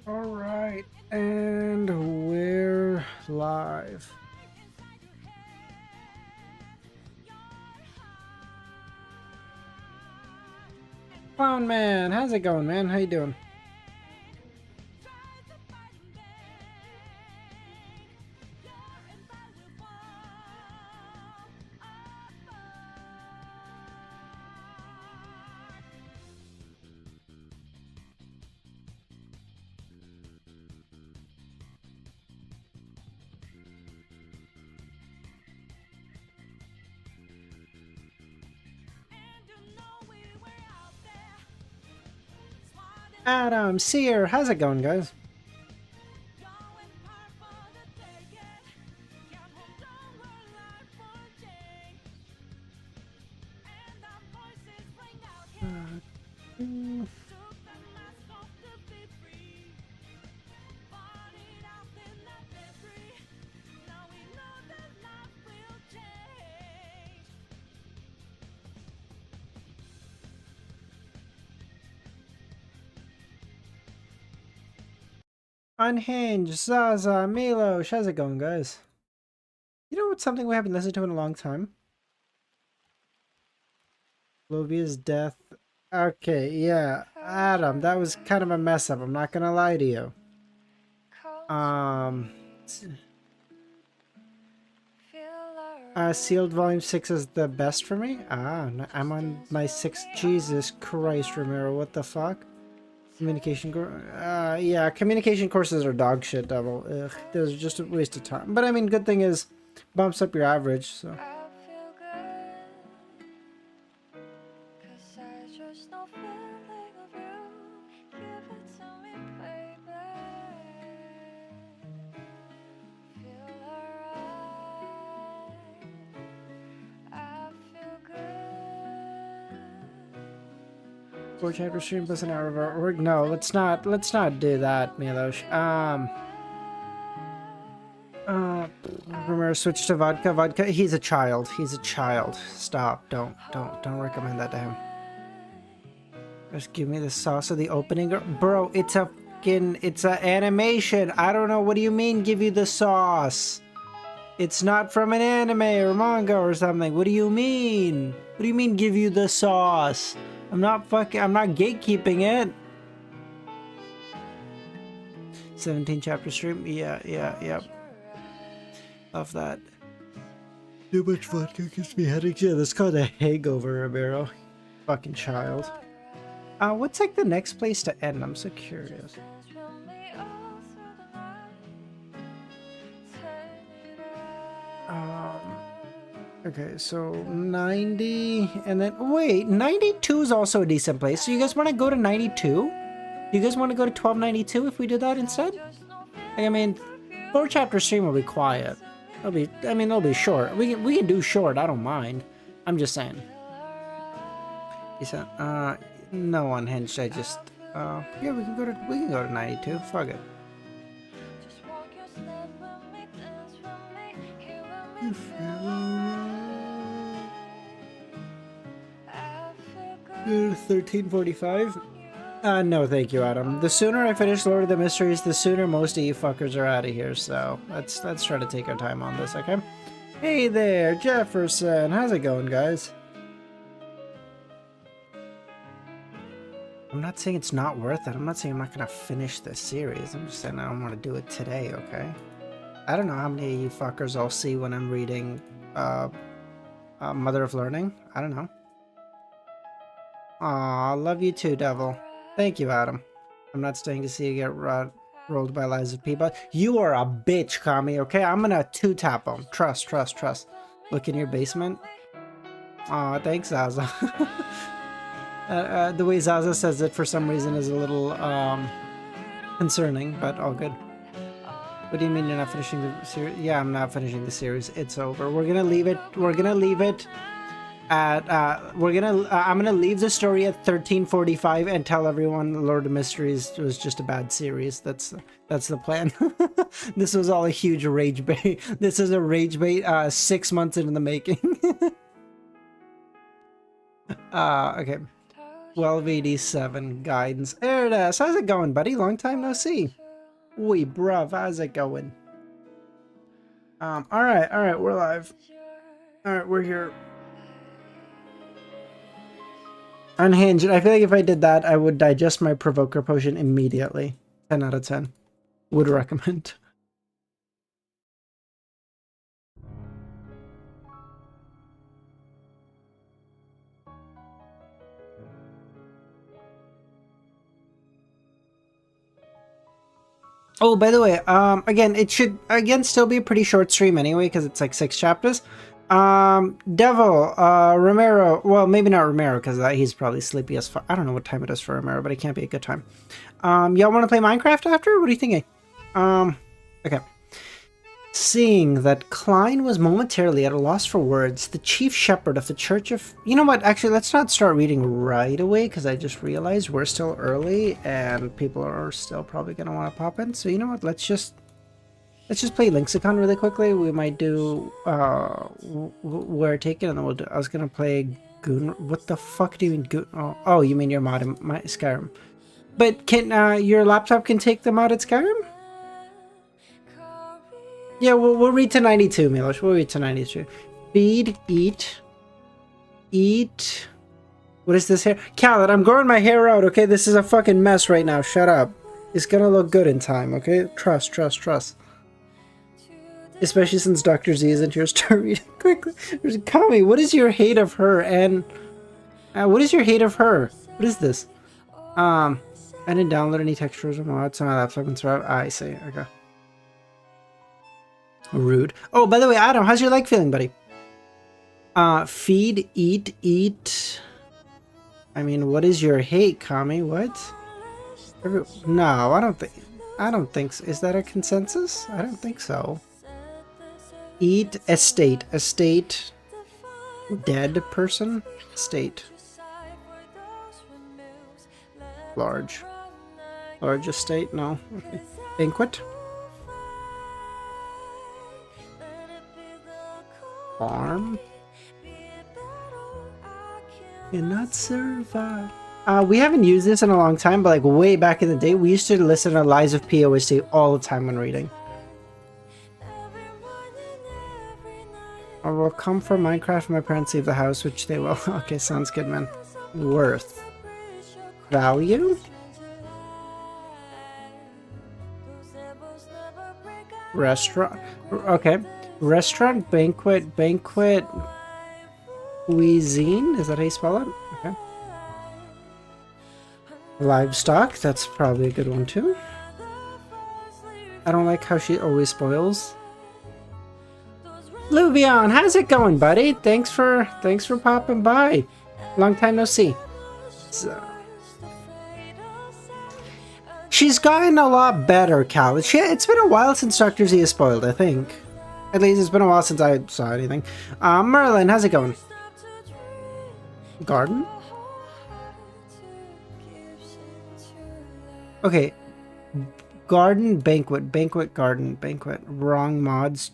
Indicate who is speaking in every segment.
Speaker 1: All right, and we're live. Clown man, how's it going, man? How you doing? Adam, Seer, how's it going, guys? Unhinged, Zaza, Milosh, how's it going, guys? You know what's something we haven't listened to in a long time? Lovia's death. Okay, yeah, Adam, that was kind of a mess up. I'm not gonna lie to you. Sealed Volume 6 is the best for me? I'm on my 6th. Jesus Christ, Romero, what the fuck? Communication yeah, communication courses are dog shit, Devil. Ugh, there's just a waste of time. But I mean, good thing is, bumps up your average, so. Four chapter stream plus an hour of artwork. No, let's not do that, Milosh. Remember, switch to vodka. Vodka. He's a child. He's a child. Stop. Don't recommend that to him. Just give me the sauce of the opening, bro. It's a fucking. It's an animation. I don't know. What do you mean? Give you the sauce? It's not from an anime or manga or something. What do you mean? What do you mean? Give you the sauce? I'm not gatekeeping it. 17 chapter stream. Yeah. Love that. Too much vodka gives me headaches. Yeah, that's called a hangover, Romero. Fucking child. What's like the next place to end? I'm so curious. Okay, so 90, and then, wait, 92 is also a decent place. So you guys want to go to 92? You guys want to go to 1292 if we do that instead? I mean, 4 chapter stream will be quiet. It'll be short. We can do short, I don't mind. I'm just saying. Decent. No unhinged, I just, yeah, we can go to 92, fuck it. 1345? No thank you, Adam. The sooner I finish Lord of the Mysteries, the sooner most of you fuckers are out of here, so let's try to take our time on this, okay? Hey there, Jefferson! How's it going, guys? I'm not saying it's not worth it. I'm not saying I'm not gonna finish this series. I'm just saying I don't want to do it today, okay? I don't know how many of you fuckers I'll see when I'm reading Mother of Learning. I don't know. Aw, love you too, Devil. Thank you, Adam. I'm not staying to see you get rolled by lies of people. You are a bitch, Kami, okay? I'm gonna two-tap him. Trust. Look in your basement. Aw, thanks, Zaza. The way Zaza says it for some reason is a little concerning, but all good. What do you mean you're not finishing the series? Yeah, I'm not finishing the series. It's over. We're gonna leave it at I'm gonna leave the story at 1345 and tell everyone Lord of Mysteries was just a bad series. That's the plan. This was all a huge rage bait. This is a rage bait 6 months into the making. Okay. 1287 guidance. There it is. How's it going, buddy? Long time no see. Oi, bruv, how's it going? Alright, we're live. Alright, we're here. Unhinged. I feel like if I did that, I would digest my provoker potion immediately. 10 out of 10. Would recommend. Oh, by the way, again, it should, still be a pretty short stream anyway, because it's like 6 chapters. Devil, Romero, well, maybe not Romero, because he's probably sleepy as fuck. I don't know what time it is for Romero, but it can't be a good time. Y'all want to play Minecraft after? What are you thinking? Okay. Seeing that Klein was momentarily at a loss for words, the chief shepherd of the Church of... You know what? Actually, let's not start reading right away, because I just realized we're still early, and people are still probably going to want to pop in. So you know what? Let's just play Lexicon really quickly. We might do Where Taken, and then we'll do... I was going to play Goon... What the fuck do you mean Goon... Oh, you mean your mod in Skyrim. But can your laptop can take the mod at Skyrim? Yeah, we'll read to 92, Milosh. We'll read to 92. Feed, eat. What is this hair? Khaled, I'm growing my hair out, okay? This is a fucking mess right now. Shut up. It's gonna look good in time, okay? Trust. Especially since Dr. Z isn't here. Start reading quickly. There's Kami, what is your hate of her? And what is your hate of her? What is this? I didn't download any textures or mods on my laptop and throw out. I see. Okay. Rude. Oh, by the way, Adam, how's your leg feeling, buddy? Feed, eat. I mean, what is your hate, Kami? What? No, I don't think so. Is that a consensus? I don't think so. Eat, estate, dead person, estate. Large estate, no. Okay. Banquet. Farm. Cannot survive. We haven't used this in a long time, but like way back in the day, we used to listen to Lies of POST all the time when reading. I will come from Minecraft when my parents leave the house, which they will. Okay, sounds good, man. Worth. Value? Restaurant. Okay. Restaurant, banquet, cuisine? Is that how you spell it? Okay. Livestock, that's probably a good one too. I don't like how she always spoils. Luvion, how's it going, buddy? Thanks for popping by. Long time no see. So, she's gotten a lot better, Cal. It's been a while since Dr. Z has spoiled, I think. At least it's been a while since I saw anything. Merlin, how's it going? Garden? Okay. Garden, banquet, garden, banquet. Wrong mods.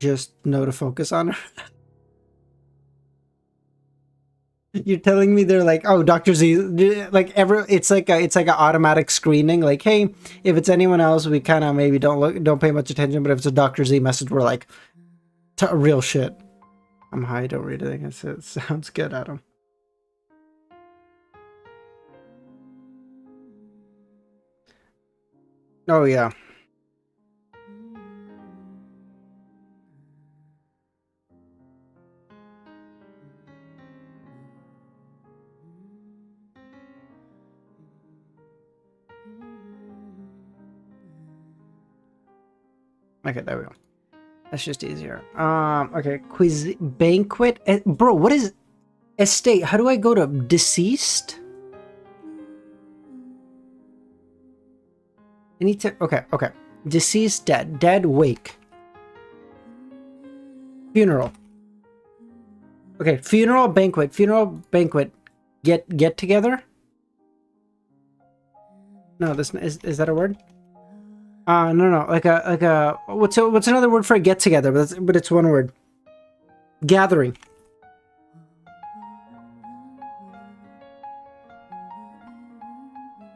Speaker 1: Just know to focus on her. You're telling me they're like, oh, Dr. Z, like it's like an automatic screening. Like, hey, if it's anyone else, we kind of maybe don't pay much attention. But if it's a Dr. Z message, we're like, real shit. I'm high, don't read anything. It sounds good, Adam. Oh yeah. Okay, there we go. That's just easier. Okay, banquet. Bro, what is estate? How do I go to deceased? I need to. Okay. Deceased, dead, wake. Funeral. Okay, funeral, banquet. Get together. No, this is that a word? No, like a what's another word for a get together? But it's one word. Gathering.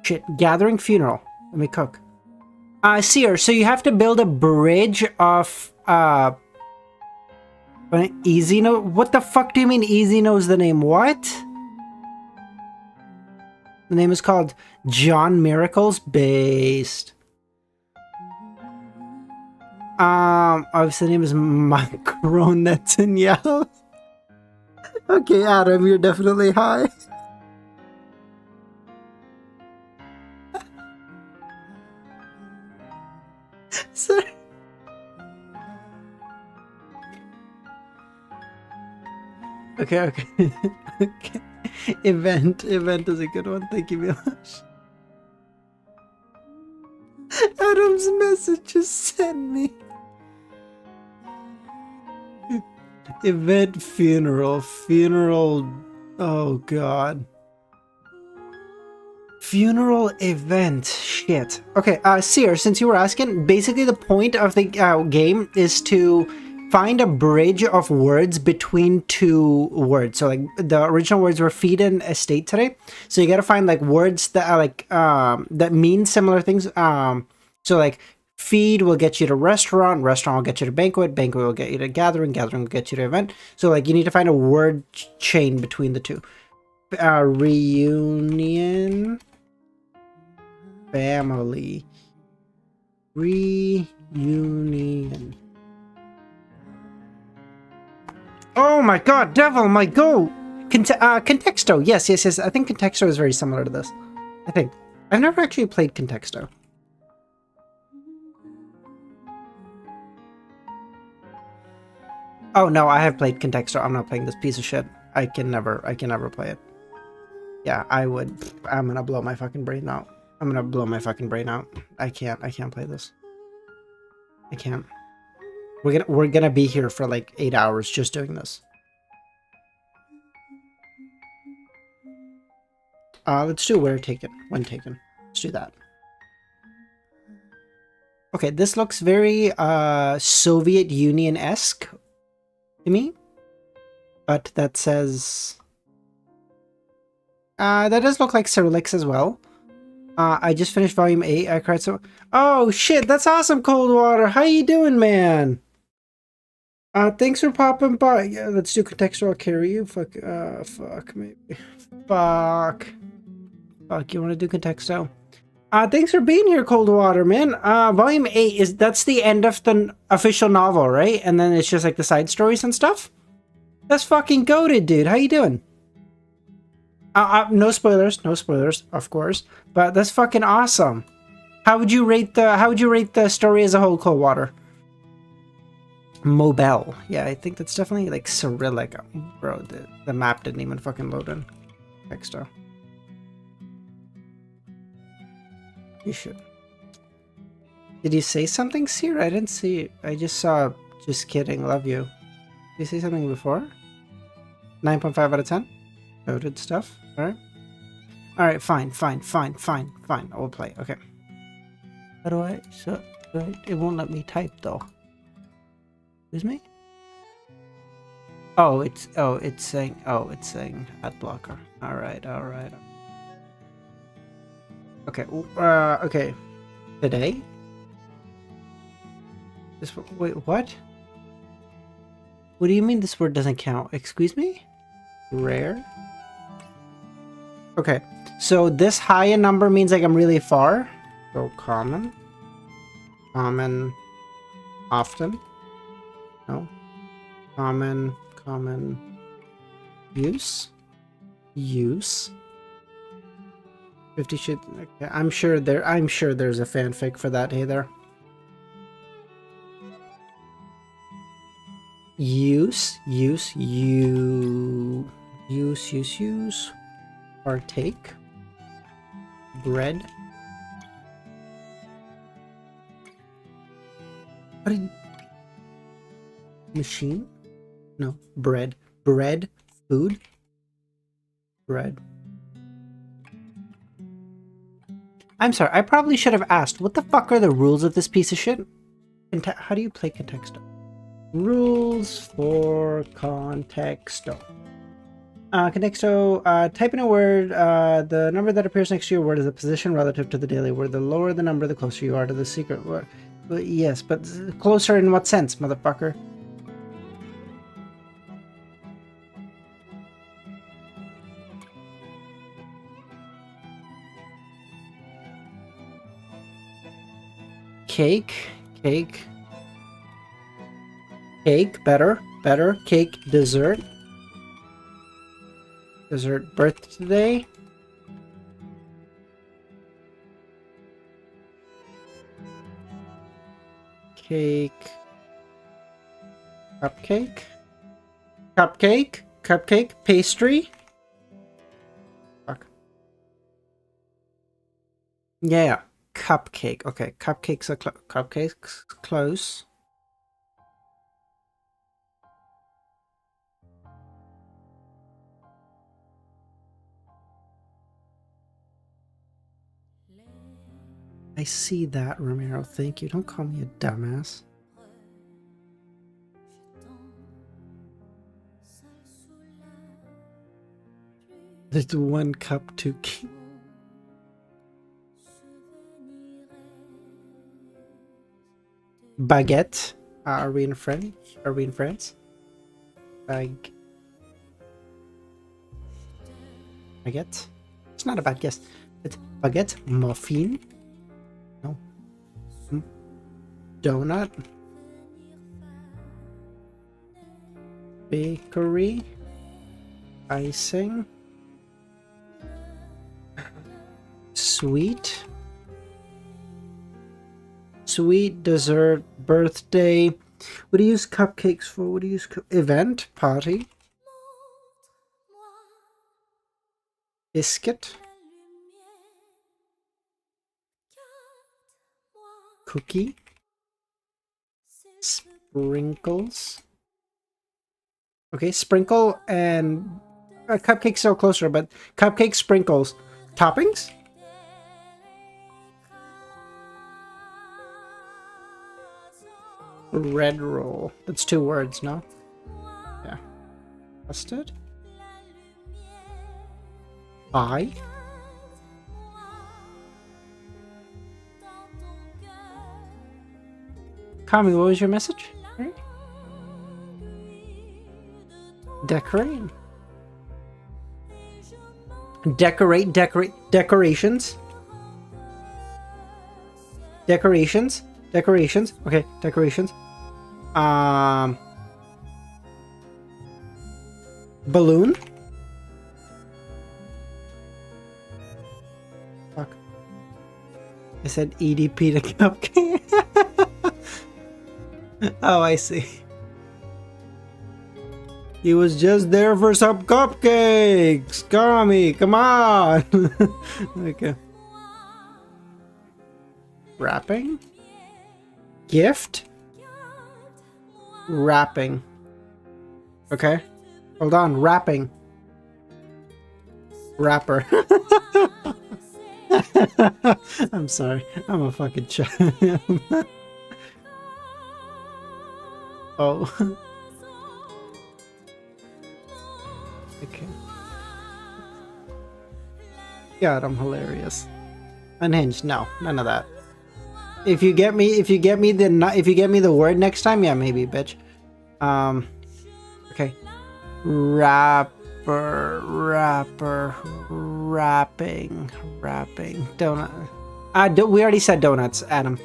Speaker 1: Shit. Gathering funeral. Let me cook. Seer, so you have to build a bridge of, Easy know. What the fuck do you mean Easy knows the name? What? The name is called John Miracles Based. Obviously the name is Macron Netanyahu. Okay, Adam, you're definitely high. Sorry. Okay. Okay. Event is a good one. Thank you very much. Adam's message just sent me. Event funeral. Oh god. Funeral event. Shit. Okay, Seer, since you were asking, basically the point of the game is to find a bridge of words between two words. So like the original words were feed and estate today. So you gotta find like words that are like that mean similar things. So like feed will get you to restaurant will get you to banquet will get you to gathering will get you to event. So like you need to find a word chain between the two. Reunion, family, reunion. Oh my god, devil, my go! Contexto, yes. I think Contexto is very similar to this. I think. I've never actually played Contexto. Oh no, I have played Contexto. I'm not playing this piece of shit. I can never play it. Yeah, I'm gonna blow my fucking brain out. I can't play this. I can't. We're gonna be here for like 8 hours just doing this. Let's do when taken. Let's do that. Okay, this looks very Soviet Union-esque to me. But that says that does look like Cyrillics as well. I just finished volume 8. I cried so. Oh shit, that's awesome, Coldwater. How you doing, man? Thanks for popping by. Yeah, let's do Contextual. I'll carry you. Fuck, maybe. Fuck, you want to do Contexto? Thanks for being here, Coldwater, man. Volume 8 that's the end of the official novel, right? And then it's just like the side stories and stuff. That's fucking goated, dude. How you doing? No spoilers, of course. But that's fucking awesome. How would you rate the story as a whole, Coldwater? Mobile. Yeah, I think that's definitely like Cyrillic. Bro, the map didn't even fucking load in. Texto. You should. Did you say something, Seer? I didn't see it. I just saw, just kidding, love you. Did you say something before? 9.5 out of 10? Noted stuff. Alright. Alright, fine. I will play. Okay. How do I... it won't let me type, though. Excuse me? It's saying ad blocker. Alright. Okay, okay. Today? Wait, what? What do you mean this word doesn't count? Excuse me? Rare? Okay, so this high in number means like I'm really far. So common. Common. Often. No. Common. Use. 50 shit. Okay, I'm sure there's a fanfic for that. Hey there. Use. Partake. Bread. What did... Machine? No. Bread. Food. Bread. I'm sorry, I probably should have asked, what the fuck are the rules of this piece of shit? How do you play Contexto? Rules for Contexto. Contexto, type in a word. The number that appears next to your word is the position relative to the daily word. The lower the number, the closer you are to the secret word. But yes, but closer in what sense, motherfucker? Cake, cake, cake, better, cake, dessert, dessert, birthday, cake, cupcake, pastry. Fuck. Yeah, cupcake. Okay, cupcakes are cupcakes close. I see that, Romero. Thank you. Don't call me a dumbass. There's one cup to keep. Baguette. Are we in France? Are we in France? Baguette. It's not a bad guess. It's baguette. Muffin. No. Donut. Bakery. Icing. Sweet. Sweet dessert, birthday. What do you use cupcakes for? What do you use? Event, party. Biscuit. Cookie. Sprinkles. Okay, sprinkle and cupcakes so closer, but cupcake sprinkles. Toppings? Red roll. That's 2 words, no? Yeah. Custard? Pie? Kami, what was your message? Right? Decorate? Decorations? Decorations? Okay, decorations. Balloon? Fuck. I said EDP to cupcake. Oh, I see. He was just there for some cupcakes. Kami, come on. Okay. Wrapping? Gift? Wrapping. Okay. Hold on. Wrapping. Rapper. I'm sorry. I'm a fucking child. Oh. Okay. God, I'm hilarious. Unhinged? No, none of that. If you get me the word next time, yeah, maybe, bitch. Okay. Rapper, rapping, donut. We already said donuts, Adam.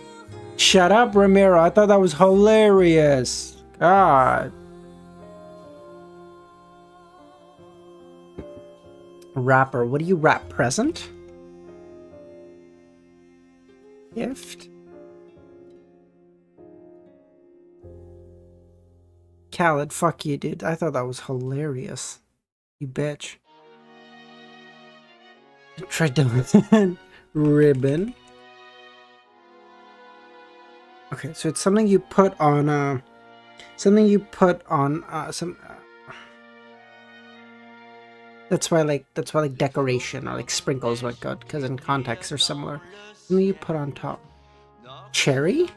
Speaker 1: Shut up, Ramiro. I thought that was hilarious. God. Rapper. What do you wrap? Present? Gift? Khaled, fuck you, dude. I thought that was hilarious. You bitch. Try doing ribbon. Okay, so it's something you put on some that's why like decoration or like sprinkles were good because in context they're similar. Something you put on top. Cherry?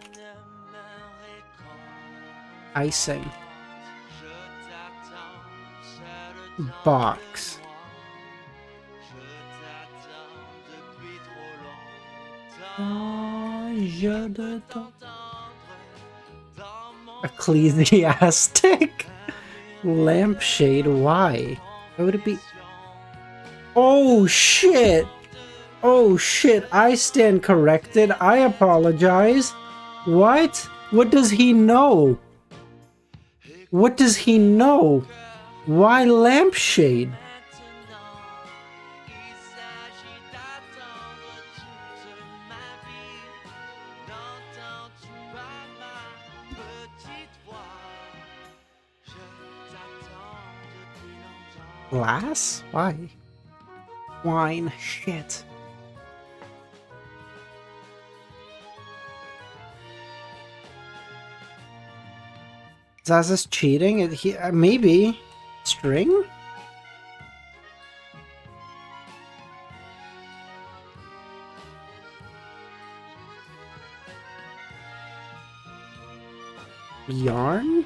Speaker 1: Icing. box. Ecclesiastic? Lampshade, why? Why would it be? Oh shit! Oh shit, I stand corrected. I apologize. What? What does he know? What does he know? Why lampshade? Glass? Why? Wine. Shit. Zaza's cheating? Maybe. String? Yarn?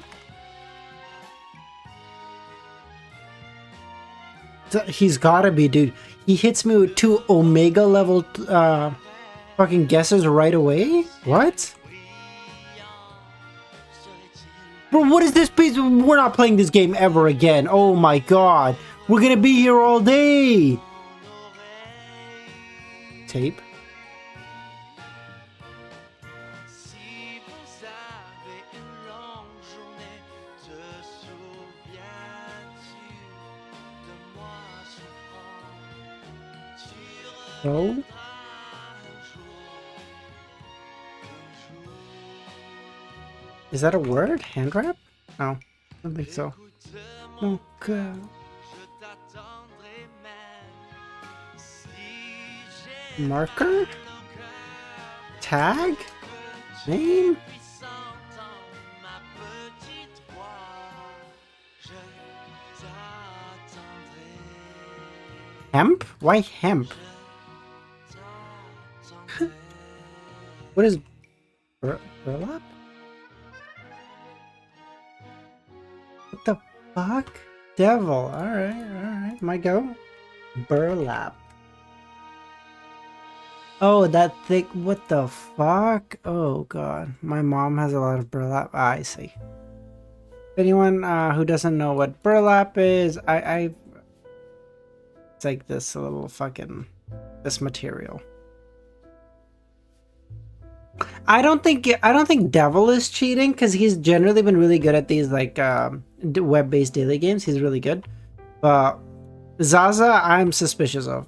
Speaker 1: He's gotta be, dude. He hits me with 2 Omega level fucking guesses right away? What? Bro, what is this piece? We're not playing this game ever again. Oh my god. We're gonna be here all day. Tape. No. Is that a word? Hand wrap? No, I don't think so. Okay. Marker? Tag? Name? Hemp? Why hemp? What is burlap? What the fuck? Devil. Alright. My go. Burlap. Oh, that thick. What the fuck? Oh god. My mom has a lot of burlap. I see. Anyone who doesn't know what burlap is, it's like this little fucking this material. I don't think Devil is cheating because he's generally been really good at these like web-based daily games. He's really good, but Zaza, I'm suspicious of.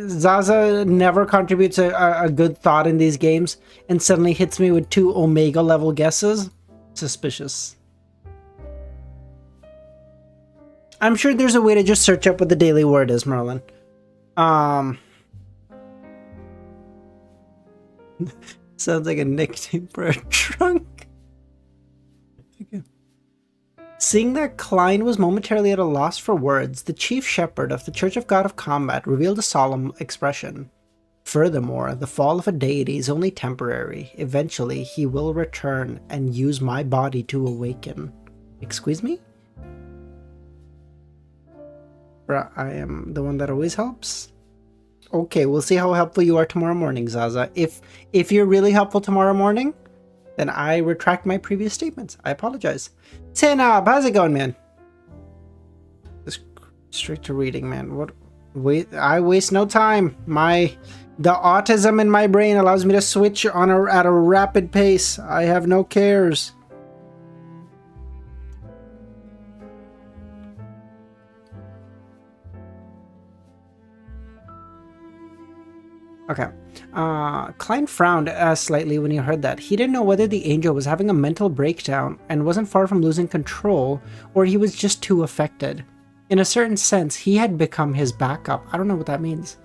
Speaker 1: Zaza never contributes a good thought in these games, and suddenly hits me with 2 Omega level guesses. Suspicious. I'm sure there's a way to just search up what the daily word is, Merlin. Sounds like a nickname for a trunk. Okay. Seeing that Klein was momentarily at a loss for words, the chief shepherd of the Church of God of Combat revealed a solemn expression. Furthermore, the fall of a deity is only temporary. Eventually, he will return and use my body to awaken. Excuse me? Bruh, I am the one that always helps? Okay, we'll see how helpful you are tomorrow morning, Zaza. If you're really helpful tomorrow morning, then I retract my previous statements. I apologize. Zainab, how's it going, man? Just straight to reading, man. I waste no time. The autism in my brain allows me to switch at a rapid pace. I have no cares. Okay. Klein frowned slightly when he heard that. He didn't know whether the angel was having a mental breakdown and wasn't far from losing control, or he was just too affected. In a certain sense, he had become his backup. I don't know what that means.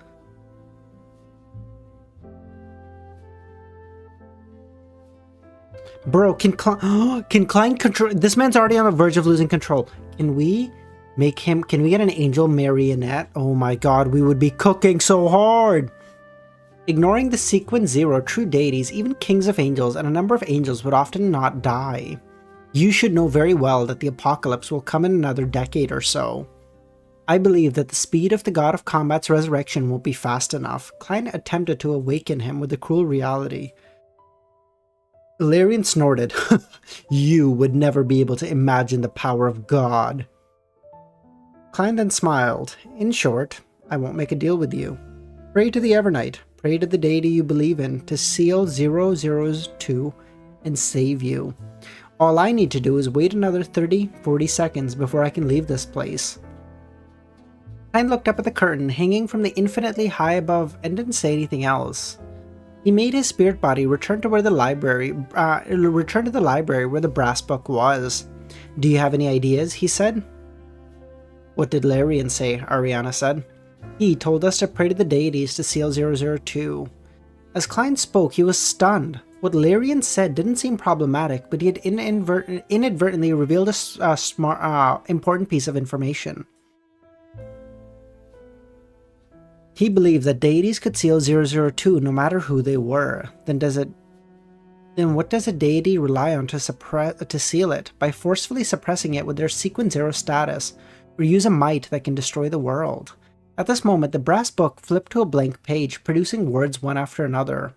Speaker 1: Bro, can Klein control? This man's already on the verge of losing control. Can we get an angel marionette? Oh my god, we would be cooking so hard. Ignoring the sequence 0, true deities, even kings of angels, and a number of angels would often not die. You should know very well that the apocalypse will come in another decade or so. I believe that the speed of the god of combat's resurrection won't be fast enough. Klein attempted to awaken him with the cruel reality. Illyrian snorted. You would never be able to imagine the power of God. Klein then smiled. In short, I won't make a deal with you. Pray to the Evernight. Pray to the deity you believe in to seal 002 and save you. All I need to do is wait another 30-40 seconds before I can leave this place. Klein looked up at the curtain hanging from the infinitely high above and didn't say anything else. He made his spirit body return to the library where the brass book was. Do you have any ideas? He said. What did Larian say? Ariana said. He told us to pray to the deities to seal 002. As Klein spoke, he was stunned. What Larian said didn't seem problematic, but he had inadvertently revealed a important piece of information. He believed that deities could seal 002 no matter who they were. Then what does a deity rely on to seal it? By forcefully suppressing it with their sequence 0 status, or use a might that can destroy the world. At this moment, the brass book flipped to a blank page, producing words one after another.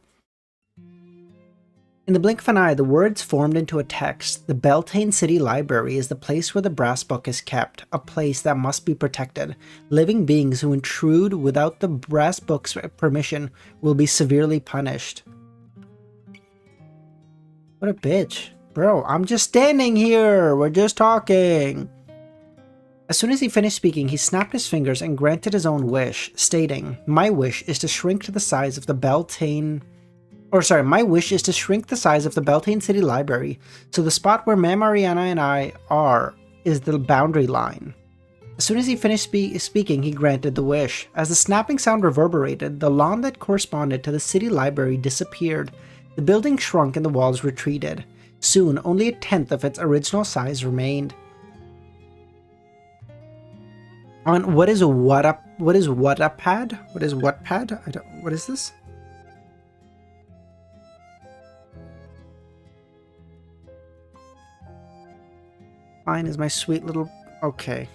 Speaker 1: In the blink of an eye, the words formed into a text. The Beltane City Library is the place where the brass book is kept, a place that must be protected. Living beings who intrude without the brass book's permission will be severely punished. What a bitch. Bro, I'm just standing here. We're just talking. As soon as he finished speaking, he snapped his fingers and granted his own wish, stating, My wish is to shrink the size of the Beltane City Library, so the spot where Ma'am Ariana and I are is the boundary line. As soon as he finished speaking, he granted the wish. As the snapping sound reverberated, the lawn that corresponded to the city library disappeared. The building shrunk and the walls retreated. Soon, only a tenth of its original size remained. On what is Wattpad? What is Wattpad? What is this? Fine is my sweet little... Okay,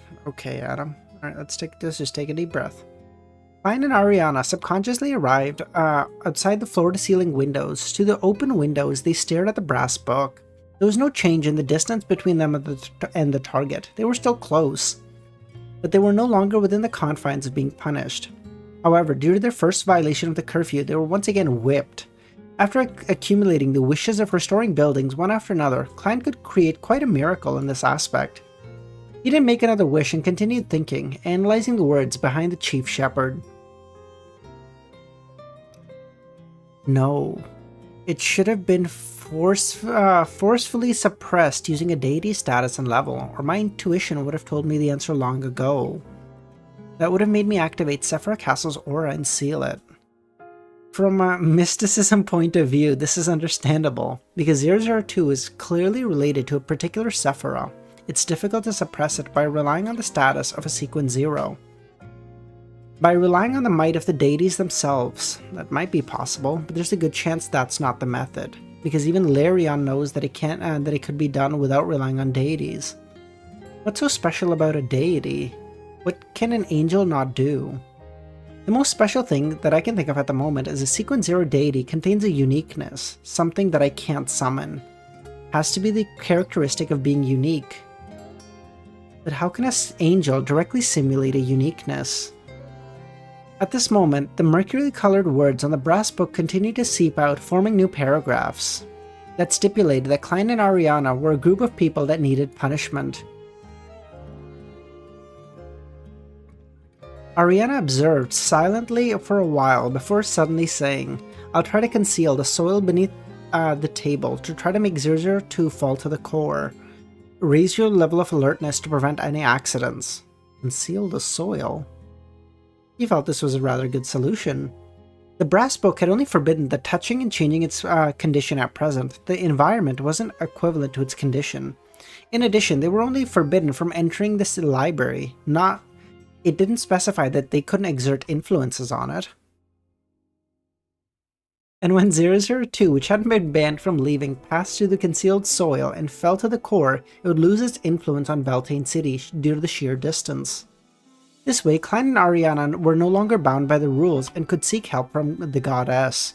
Speaker 1: Adam. Alright, let's just take a deep breath. Klein and Ariana subconsciously arrived outside the floor-to-ceiling windows. To the open windows, they stared at the brass book. There was no change in the distance between them and the target. They were still close, but they were no longer within the confines of being punished. However, due to their first violation of the curfew, they were once again whipped. After accumulating the wishes of restoring buildings one after another, Klein could create quite a miracle in this aspect. He didn't make another wish and continued thinking, analyzing the words behind the chief shepherd. No. It should have been forcefully suppressed using a deity status and level, or my intuition would have told me the answer long ago. That would have made me activate Sephira Castle's aura and seal it. From a mysticism point of view, this is understandable, because 002 is clearly related to a particular Sephira. It's difficult to suppress it by relying on the status of a sequence 0. By relying on the might of the deities themselves, that might be possible, but there's a good chance that's not the method, because even Larian knows that it could be done without relying on deities. What's so special about a deity? What can an angel not do? The most special thing that I can think of at the moment is a sequence 0 deity contains a uniqueness, something that I can't summon. Has to be the characteristic of being unique. But how can an angel directly simulate a uniqueness? At this moment, the mercury-colored words on the brass book continued to seep out, forming new paragraphs that stipulated that Klein and Ariana were a group of people that needed punishment. Ariana observed silently for a while before suddenly saying, I'll try to conceal the soil beneath the table to try to make 002 fall to the core. Raise your level of alertness to prevent any accidents. Conceal the soil? He felt this was a rather good solution. The brass book had only forbidden the touching and changing its condition at present. The environment wasn't equivalent to its condition. In addition, they were only forbidden from entering this library, it didn't specify that they couldn't exert influences on it. And when 002, which hadn't been banned from leaving, passed through the concealed soil and fell to the core, it would lose its influence on Beltane City due to the sheer distance. This way, Klein and Ariana were no longer bound by the rules and could seek help from the goddess.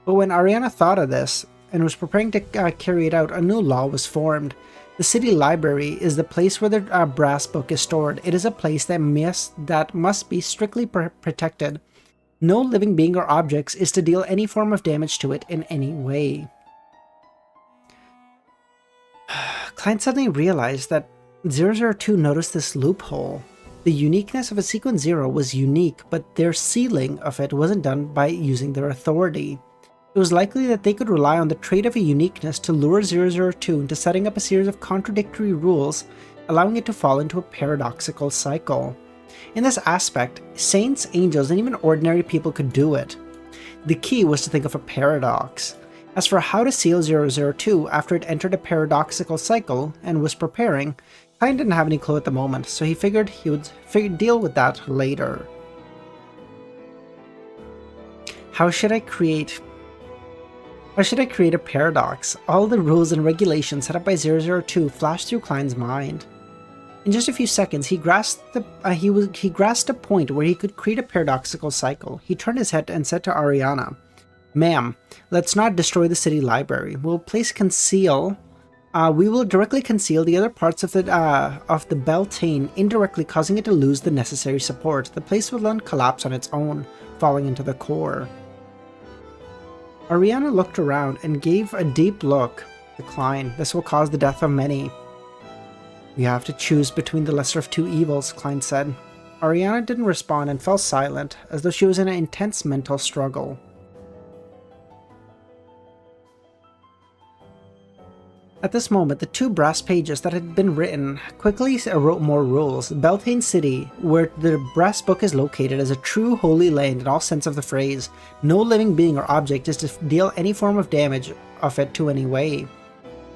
Speaker 1: But when Ariana thought of this and was preparing to carry it out, a new law was formed. The city library is the place where the brass book is stored. It is a place that must be strictly protected. No living being or objects is to deal any form of damage to it in any way. Klein suddenly realized that 002 noticed this loophole. The uniqueness of a sequence 0 was unique, but their sealing of it wasn't done by using their authority. It was likely that they could rely on the trait of a uniqueness to lure 002 into setting up a series of contradictory rules, allowing it to fall into a paradoxical cycle. In this aspect, saints, angels, and even ordinary people could do it. The key was to think of a paradox. As for how to seal 002 after it entered a paradoxical cycle and was preparing, Klein didn't have any clue at the moment, so he figured he would deal with that later. How should I create a paradox? All the rules and regulations set up by 002 flashed through Klein's mind. In just a few seconds, he grasped a point where he could create a paradoxical cycle. He turned his head and said to Ariana, "Ma'am, let's not destroy the city library. We will directly conceal the other parts of the Beltane, indirectly causing it to lose the necessary support. The place will then collapse on its own, falling into the core." Ariana looked around and gave a deep look to Klein. "This will cause the death of many." "We have to choose between the lesser of two evils," Klein said. Ariana didn't respond and fell silent, as though she was in an intense mental struggle. At this moment, the 2 brass pages that had been written quickly wrote more rules. Beltane City, where the brass book is located, is a true holy land in all sense of the phrase. No living being or object is to deal any form of damage of it to any way.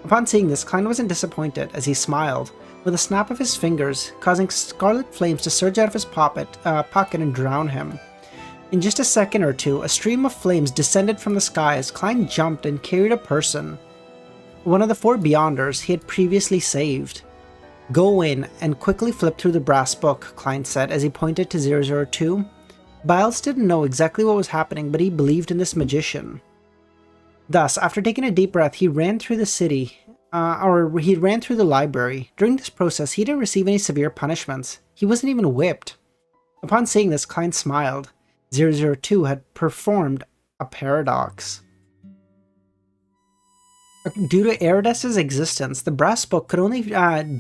Speaker 1: Upon seeing this, Klein wasn't disappointed, as he smiled, with a snap of his fingers, causing scarlet flames to surge out of his pocket and drown him. In just a second or two, a stream of flames descended from the sky as Klein jumped and carried a person. One of the 4 Beyonders he had previously saved. "Go in and quickly flip through the brass book," Klein said as he pointed to 002. Biles didn't know exactly what was happening, but he believed in this magician. Thus, after taking a deep breath, he ran through the city, he ran through the library. During this process, he didn't receive any severe punishments. He wasn't even whipped. Upon seeing this, Klein smiled. 002 had performed a paradox. Due to Erides's existence, the brass book could only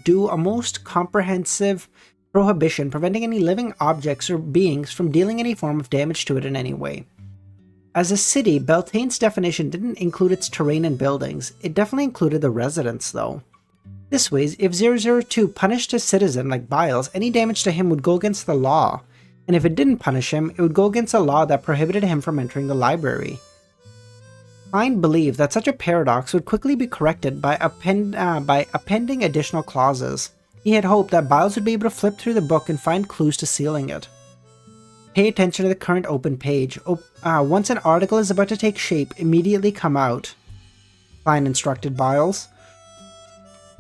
Speaker 1: do a most comprehensive prohibition, preventing any living objects or beings from dealing any form of damage to it in any way. As a city, Beltane's definition didn't include its terrain and buildings. It definitely included the residents, though. This way, if 002 punished a citizen like Biles, any damage to him would go against the law, and if it didn't punish him, it would go against a law that prohibited him from entering the library. Klein believed that such a paradox would quickly be corrected by appending additional clauses. He had hoped that Biles would be able to flip through the book and find clues to sealing it. Pay attention to the current open page. Once an article is about to take shape, immediately come out, Klein instructed Biles.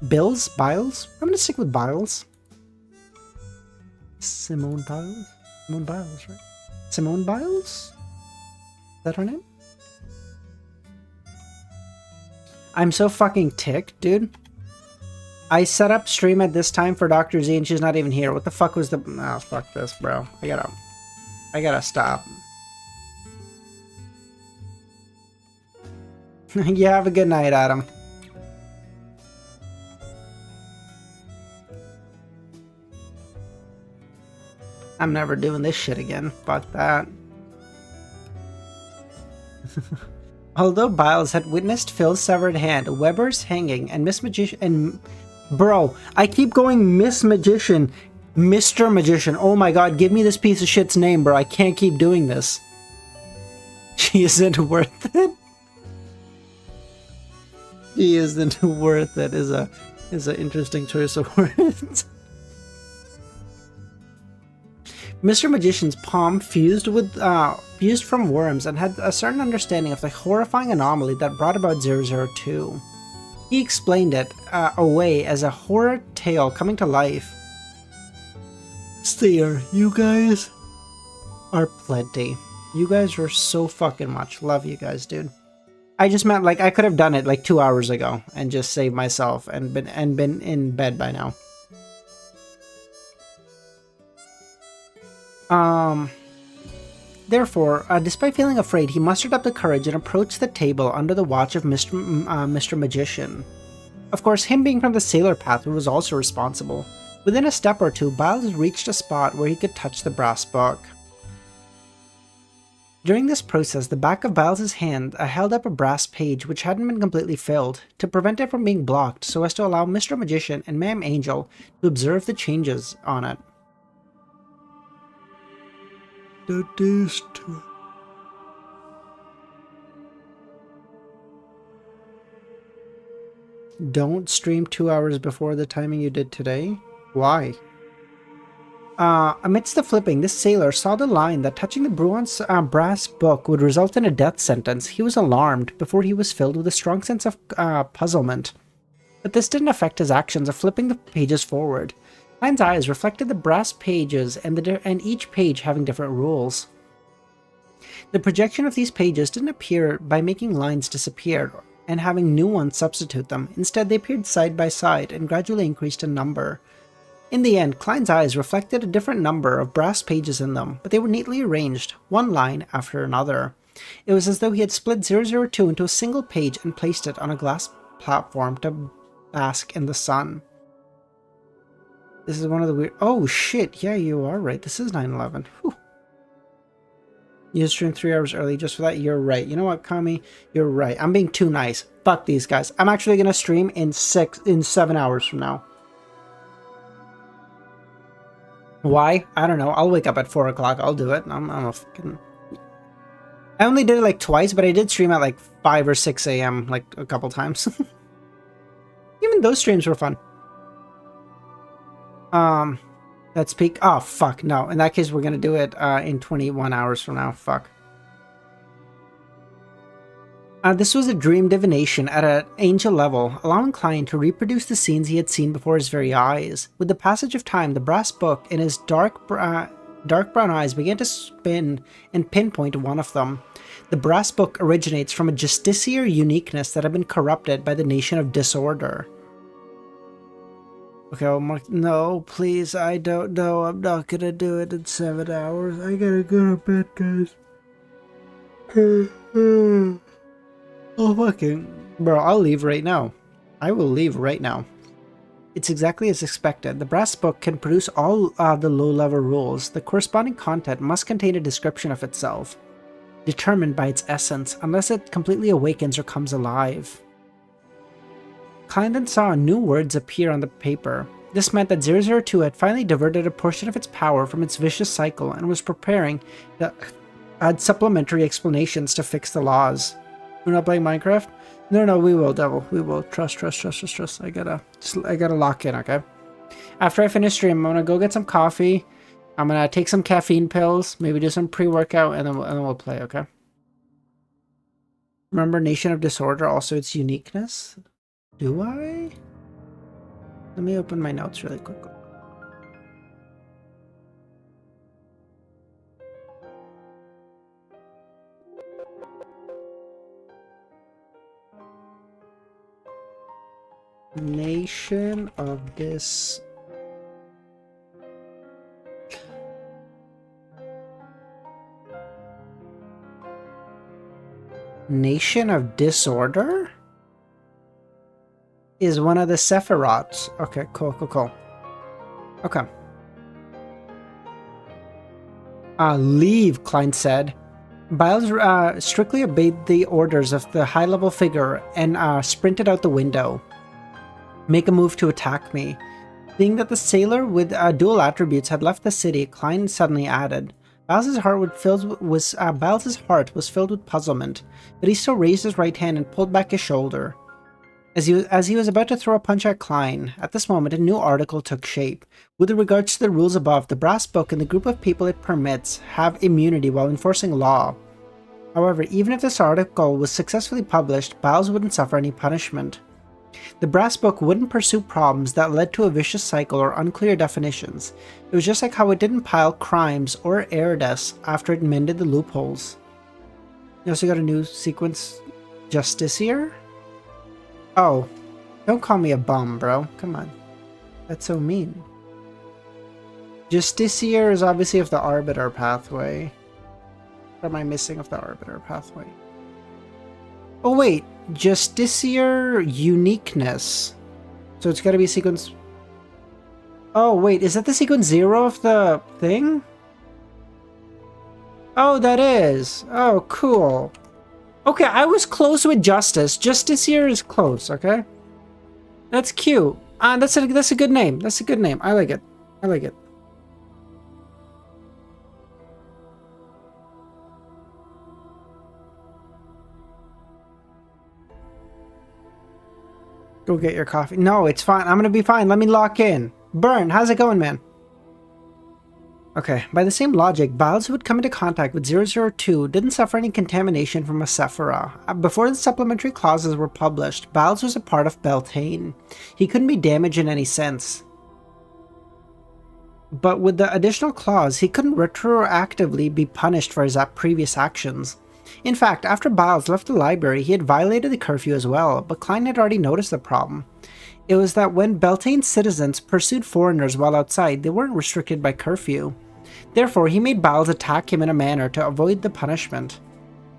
Speaker 1: Biles? I'm gonna stick with Biles. Simone Biles? Simone Biles, right? Simone Biles? Is that her name? I'm so fucking ticked, dude. I set up stream at this time for Dr. Z and she's not even here. What the fuck was the... Oh, fuck this, bro. I gotta stop. You have a good night, Adam. I'm never doing this shit again. Fuck that. Although Biles had witnessed Phil's severed hand, Weber's hanging, and Miss Magician and... Bro, I keep going Miss Magician. Mr. Magician. Oh my god, give me this piece of shit's name, bro. I can't keep doing this. She isn't worth it. She isn't worth it is an interesting choice of words. Mr. Magician's palm fused from worms and had a certain understanding of the horrifying anomaly that brought about 002. He explained it away as a horror tale coming to life. Steer, you guys are plenty. You guys are so fucking much. Love you guys, dude. I just meant like I could have done it like 2 hours ago and just saved myself and been in bed by now. Therefore, despite feeling afraid, he mustered up the courage and approached the table under the watch of Mr. Magician. Of course, him being from the sailor path was also responsible. Within a step or two, Biles reached a spot where he could touch the brass book. During this process, the back of Biles' hand held up a brass page which hadn't been completely filled, to prevent it from being blocked so as to allow Mr. Magician and Ma'am Angel to observe the changes on it. Don't stream 2 hours before the timing you did today? Why? Amidst the flipping, this sailor saw the line that touching the Bruin's brass book would result in a death sentence. He was alarmed before he was filled with a strong sense of puzzlement. But this didn't affect his actions of flipping the pages forward. Klein's eyes reflected the brass pages and each page having different rules. The projection of these pages didn't appear by making lines disappear and having new ones substitute them. Instead, they appeared side by side and gradually increased in number. In the end, Klein's eyes reflected a different number of brass pages in them, but they were neatly arranged, one line after another. It was as though he had split 002 into a single page and placed it on a glass platform to bask in the sun. This is one of the weird... Oh shit, yeah, you are right. This is 9/11. Whew. You streamed 3 hours early just for that? You're right. You know what, Kami? You're right. I'm being too nice. Fuck these guys. I'm actually gonna stream in 7 hours from now. Why? I don't know. I'll wake up at 4 o'clock. I'll do it. I'm a fucking... I only did it like twice, but I did stream at like 5 or 6 a.m. like a couple times. Even those streams were fun. Let's peek. Oh, fuck. No. In that case, we're gonna do it in 21 hours from now. Fuck. This was a dream divination at an angel level, allowing Klein to reproduce the scenes he had seen before his very eyes. With the passage of time, the brass book in his dark brown eyes began to spin and pinpoint one of them. The brass book originates from a justiciar uniqueness that had been corrupted by the nation of disorder. Okay, I'll mark... No, please, I don't know. I'm not gonna do it in 7 hours. I gotta go to bed, guys. Oh, fucking... Bro, I'll leave right now. I will leave right now. It's exactly as expected. The brass book can produce all the low-level rules. The corresponding content must contain a description of itself, determined by its essence, unless it completely awakens or comes alive. Klein then saw new words appear on the paper. This meant that 002 had finally diverted a portion of its power from its vicious cycle and was preparing to add supplementary explanations to fix the laws. We're not playing Minecraft? No, we will, Devil. We will. Trust. I gotta lock in, okay? After I finish stream, I'm gonna go get some coffee. I'm gonna take some caffeine pills, maybe do some pre-workout, and then we'll play, okay? Remember Nation of Disorder, also its uniqueness? Do I? Let me open my notes really quickly. Nation of this... Nation of Disorder? Is one of the Sephiroths. Okay, cool. Okay. Leave, Klein said. Biles strictly obeyed the orders of the high-level figure and sprinted out the window. Make a move to attack me. Seeing that the sailor with dual attributes had left the city, Klein suddenly added. Biles' heart was filled with puzzlement, but he still raised his right hand and pulled back his shoulder. As he was about to throw a punch at Klein, at this moment a new article took shape. With regards to the rules above, the brass book and the group of people it permits have immunity while enforcing law. However, even if this article was successfully published, Biles wouldn't suffer any punishment. The brass book wouldn't pursue problems that led to a vicious cycle or unclear definitions. It was just like how it didn't pile crimes or error deaths after it mended the loopholes. You also got a new sequence, Justiciar? Oh, don't call me a bum, bro. Come on. That's so mean. Justiciar is obviously of the Arbiter pathway. What am I missing of the Arbiter pathway? Oh wait, Justiciar uniqueness. So it's gotta be sequence... Oh wait, is that the sequence 0 of the thing? Oh, that is. Oh, cool. Okay, I was close with Justice. Justiciar is close, okay? That's cute. That's a good name. That's a good name. I like it. I like it. Go get your coffee. No, it's fine. I'm gonna be fine. Let me lock in. Burn, how's it going, man? Okay, by the same logic, Biles who would come into contact with 002 didn't suffer any contamination from a Sephira. Before the supplementary clauses were published, Biles was a part of Beltane. He couldn't be damaged in any sense. But with the additional clause, he couldn't retroactively be punished for his previous actions. In fact, after Biles left the library, he had violated the curfew as well, but Klein had already noticed the problem. It was that when Beltane citizens pursued foreigners while outside, they weren't restricted by curfew. Therefore, he made Biles attack him in a manner to avoid the punishment.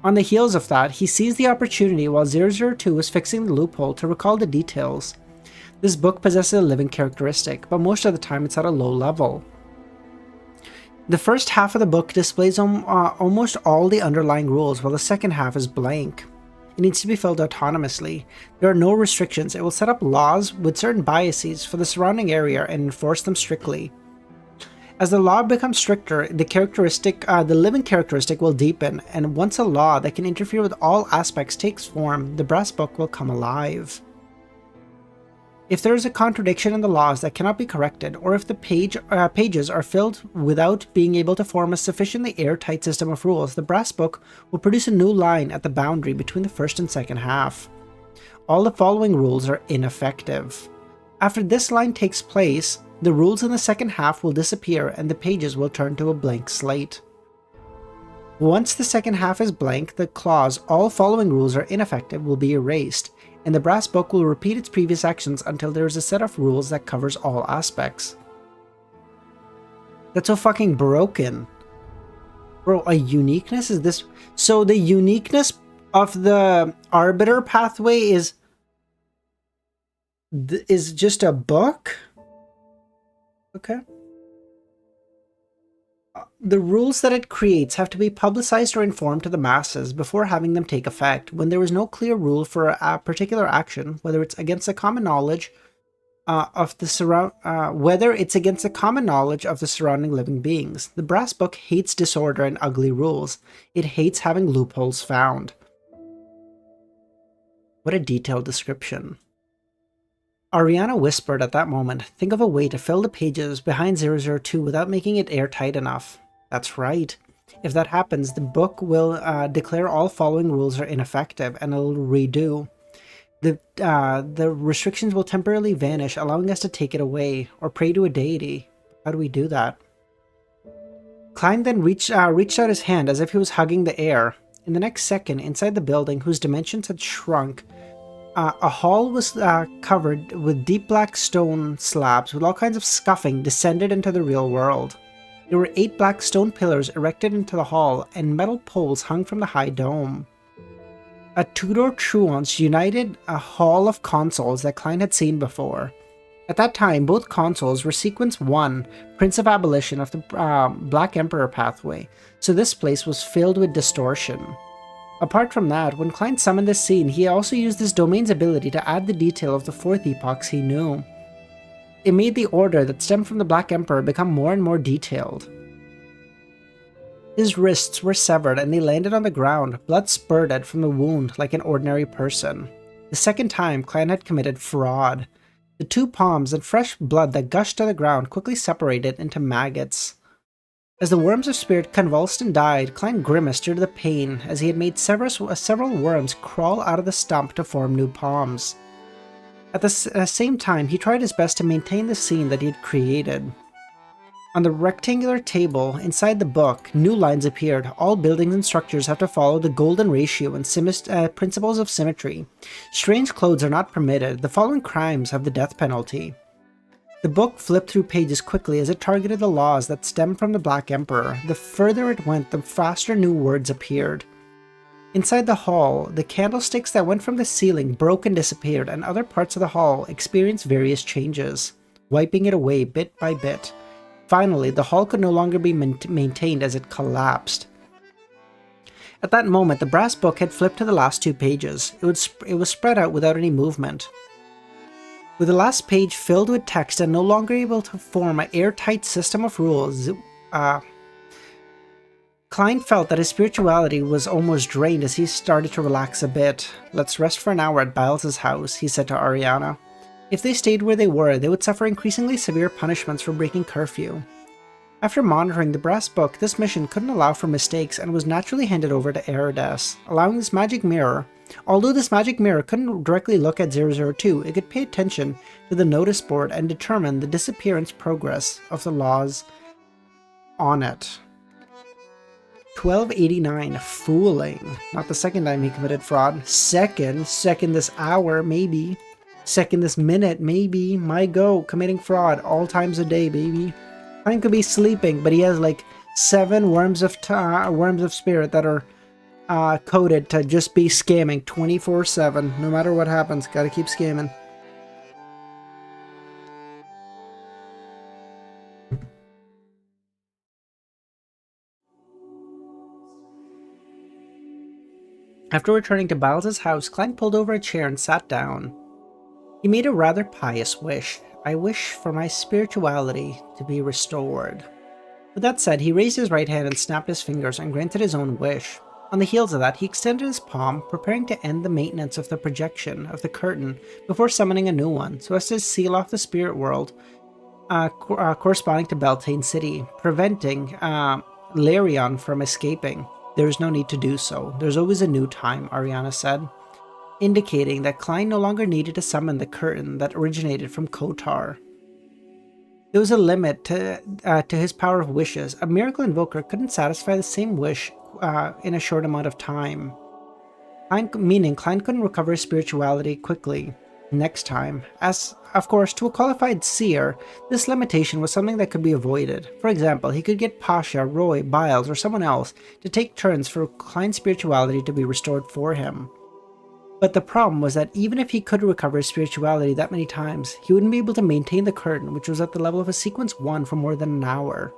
Speaker 1: On the heels of that, he seized the opportunity while 002 was fixing the loophole to recall the details. This book possesses a living characteristic, but most of the time it's at a low level. The first half of the book displays almost all the underlying rules, while the second half is blank. It needs to be filled autonomously. There are no restrictions. It will set up laws with certain biases for the surrounding area and enforce them strictly. As the law becomes stricter, the living characteristic will deepen, and once a law that can interfere with all aspects takes form, the brass book will come alive. If there is a contradiction in the laws that cannot be corrected, or if the pages are filled without being able to form a sufficiently airtight system of rules, the brass book will produce a new line at the boundary between the first and second half. All the following rules are ineffective. After this line takes place, the rules in the second half will disappear and the pages will turn to a blank slate. Once the second half is blank, the clause, "all following rules are ineffective," will be erased, and the brass book will repeat its previous actions until there is a set of rules that covers all aspects. That's so fucking broken. Bro, a uniqueness is this... So the uniqueness of the Arbiter pathway is just a book? Okay. The rules that it creates have to be publicized or informed to the masses before having them take effect. When there is no clear rule for a particular action, whether it's against the common knowledge of the surrounding living beings, the brass book hates disorder and ugly rules. It hates having loopholes found. What a detailed description. Ariana whispered at that moment, "Think of a way to fill the pages behind 002 without making it airtight enough." That's right. If that happens, the book will declare all following rules are ineffective and it'll redo. The restrictions will temporarily vanish, allowing us to take it away, or pray to a deity. How do we do that? Klein then reached out his hand as if he was hugging the air. In the next second, inside the building, whose dimensions had shrunk, a hall was covered with deep black stone slabs with all kinds of scuffing descended into the real world. There were 8 black stone pillars erected into the hall, and metal poles hung from the high dome. A Tudor truance united a hall of consoles that Klein had seen before. At that time, both consoles were Sequence 1, Prince of Abolition of the Black Emperor pathway, so this place was filled with distortion. Apart from that, when Klein summoned this scene, he also used this domain's ability to add the detail of the 4th epochs he knew. It made the order that stemmed from the Black Emperor become more and more detailed. His wrists were severed and they landed on the ground, blood spurted from the wound like an ordinary person. The second time, Klein had committed fraud. The 2 palms and fresh blood that gushed to the ground quickly separated into maggots. As the worms of spirit convulsed and died, Klein grimaced due to the pain as he had made several worms crawl out of the stump to form new palms. At the same time, he tried his best to maintain the scene that he had created. On the rectangular table inside the book, new lines appeared. All buildings and structures have to follow the golden ratio and principles of symmetry. Strange clothes are not permitted. The following crimes have the death penalty. The book flipped through pages quickly as it targeted the laws that stemmed from the Black Emperor. The further it went, the faster new words appeared. Inside the hall, the candlesticks that went from the ceiling broke and disappeared, and other parts of the hall experienced various changes, wiping it away bit by bit. Finally, the hall could no longer be maintained as it collapsed. At that moment, the brass book had flipped to the last 2 pages. It was spread out without any movement. With the last page filled with text and no longer able to form an airtight system of rules, Klein felt that his spirituality was almost drained as he started to relax a bit. "Let's rest for an hour at Biles's house," he said to Ariana. If they stayed where they were, they would suffer increasingly severe punishments for breaking curfew. After monitoring the brass book, this mission couldn't allow for mistakes and was naturally handed over to Erides, allowing this magic mirror. Although this magic mirror couldn't directly look at 002, it could pay attention to the notice board and determine the disappearance progress of the laws on it. 1289, fooling. Not the second time he committed fraud. Second this hour, maybe. Second this minute, maybe. My go, committing fraud all times a day, baby. Klein could be sleeping, but he has like 7 worms of spirit that are coded to just be scamming 24/7. No matter what happens, gotta keep scamming. After returning to Biles's house, Klein pulled over a chair and sat down. He made a rather pious wish. "I wish for my spirituality to be restored." With that said, he raised his right hand and snapped his fingers and granted his own wish. On the heels of that, he extended his palm, preparing to end the maintenance of the projection of the curtain before summoning a new one, so as to seal off the spirit world corresponding to Beltane City, preventing Larion from escaping. "There is no need to do so. There's always a new time," Ariana said, indicating that Klein no longer needed to summon the curtain that originated from Kotar. There was a limit to his power of wishes. A miracle invoker couldn't satisfy the same wish in a short amount of time. Meaning Klein couldn't recover his spirituality quickly next time. As, of course, to a qualified seer, this limitation was something that could be avoided. For example, he could get Pasha, Roy, Biles, or someone else to take turns for Klein's spirituality to be restored for him. But the problem was that even if he could recover his spirituality that many times, he wouldn't be able to maintain the curtain, which was at the level of a sequence 1 for more than an hour.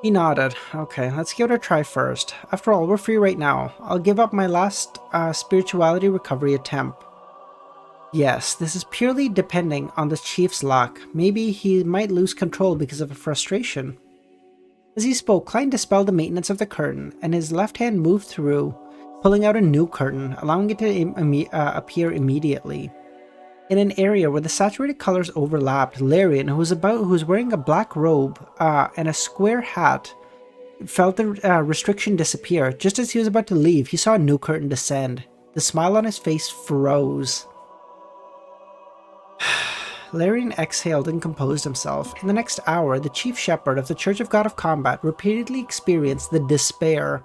Speaker 1: He nodded. "Okay, let's give it a try first. After all, we're free right now. I'll give up my last spirituality recovery attempt." Yes, this is purely depending on the chief's luck. Maybe he might lose control because of a frustration. As he spoke, Klein dispelled the maintenance of the curtain, and his left hand moved through, pulling out a new curtain, allowing it to appear immediately. In an area where the saturated colors overlapped, Larian, who was wearing a black robe and a square hat, felt the restriction disappear. Just as he was about to leave, he saw a new curtain descend. The smile on his face froze. Larian exhaled and composed himself. In the next hour, the chief shepherd of the Church of God of Combat repeatedly experienced the despair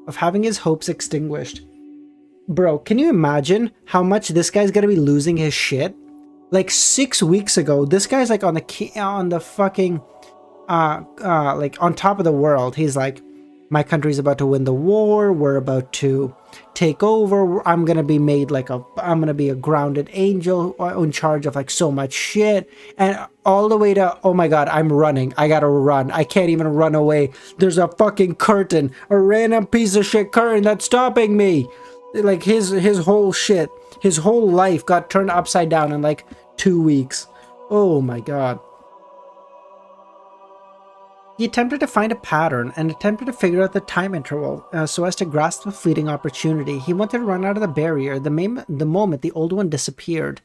Speaker 1: of having his hopes extinguished. Bro, can you imagine how much this guy's gonna be losing his shit? Like 6 weeks ago, this guy's like on the fucking like on top of the world. He's like, my country's about to win the war, we're about to take over, I'm gonna be a grounded angel in charge of like so much shit, and all the way to, oh my god, I'm running, I gotta run, I can't even run away, there's a fucking curtain, a random piece of shit curtain that's stopping me. Like his whole shit, his whole life got turned upside down in like 2 weeks. Oh my god. He attempted to find a pattern and attempted to figure out the time interval so as to grasp the fleeting opportunity. He wanted to run out of the barrier the moment the old one disappeared.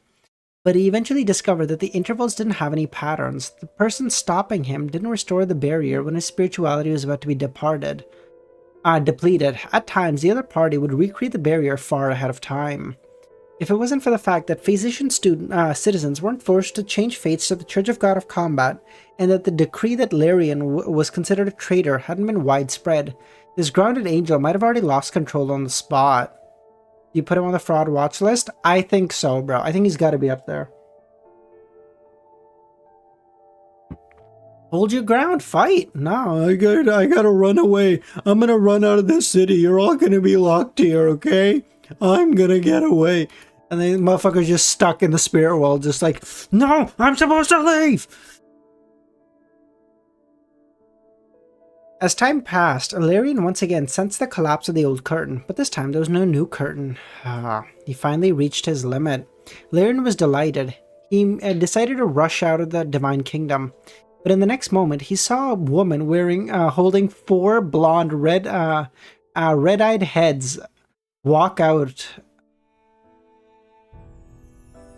Speaker 1: But he eventually discovered that the intervals didn't have any patterns. The person stopping him didn't restore the barrier when his spirituality was about to be depleted. At times, the other party would recreate the barrier far ahead of time. If it wasn't for the fact that physician citizens weren't forced to change faiths to the Church of God of Combat, and that the decree that Larian was considered a traitor hadn't been widespread, this grounded angel might have already lost control on the spot. You put him on the fraud watch list? I think so, bro. I think he's got to be up there. Hold your ground, fight. No, I gotta run away. I'm gonna run out of this city. You're all gonna be locked here, okay? I'm gonna get away. And the motherfucker's just stuck in the spirit world, just like, no, I'm supposed to leave. As time passed, Ilarion once again sensed the collapse of the old curtain, but this time there was no new curtain. He finally reached his limit. Ilarion was delighted. He decided to rush out of the Divine Kingdom. But in the next moment, he saw a woman holding 4 blonde, red-eyed heads walk out.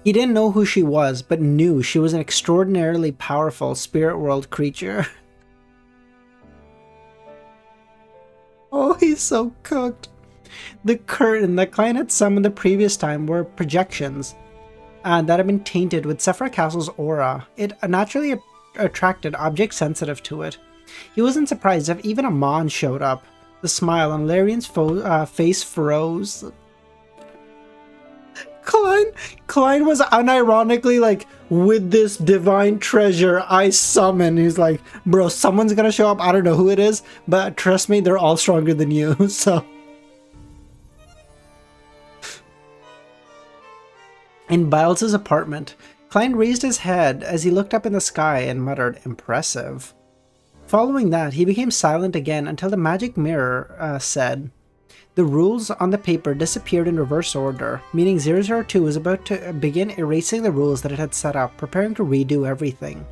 Speaker 1: He didn't know who she was, but knew she was an extraordinarily powerful spirit world creature. Oh, he's so cooked. The curtain that Klein had summoned the previous time were projections that had been tainted with Sephra Castle's aura. It naturally attracted objects sensitive to it. He wasn't surprised if even a Mon showed up. The smile on Larion's face froze. Klein was unironically like, with this divine treasure I summon. He's like, bro, someone's gonna show up. I don't know who it is, but trust me, they're all stronger than you, so. In Biles's apartment, Klein raised his head as he looked up in the sky and muttered, impressive. Following that, he became silent again until the magic mirror said, the rules on the paper disappeared in reverse order, meaning 002 was about to begin erasing the rules that it had set up, preparing to redo everything.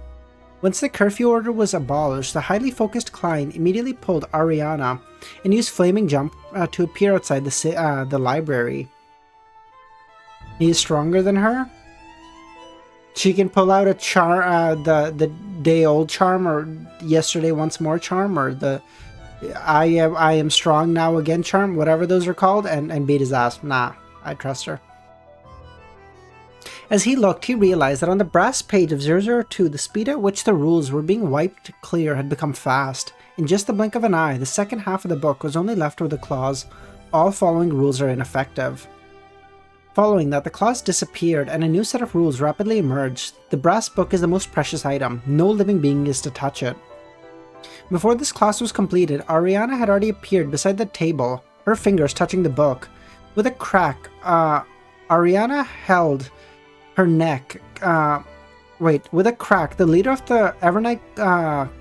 Speaker 1: Once the curfew order was abolished, the highly focused Klein immediately pulled Ariana and used Flaming Jump to appear outside the library. He is stronger than her? She can pull out a charm, the day-old charm, or yesterday once more charm, or the I am strong now again charm, whatever those are called, and beat his ass. Nah, I trust her. As he looked, he realized that on the brass page of 002, the speed at which the rules were being wiped clear had become fast. In just the blink of an eye, the second half of the book was only left with the clause, all following rules are ineffective. Following that, the clause disappeared and a new set of rules rapidly emerged. The brass book is the most precious item. No living being is to touch it. Before this clause was completed, Ariana had already appeared beside the table, her fingers touching the book. With a crack, Ariana held her neck. With a crack, the leader of the Evernight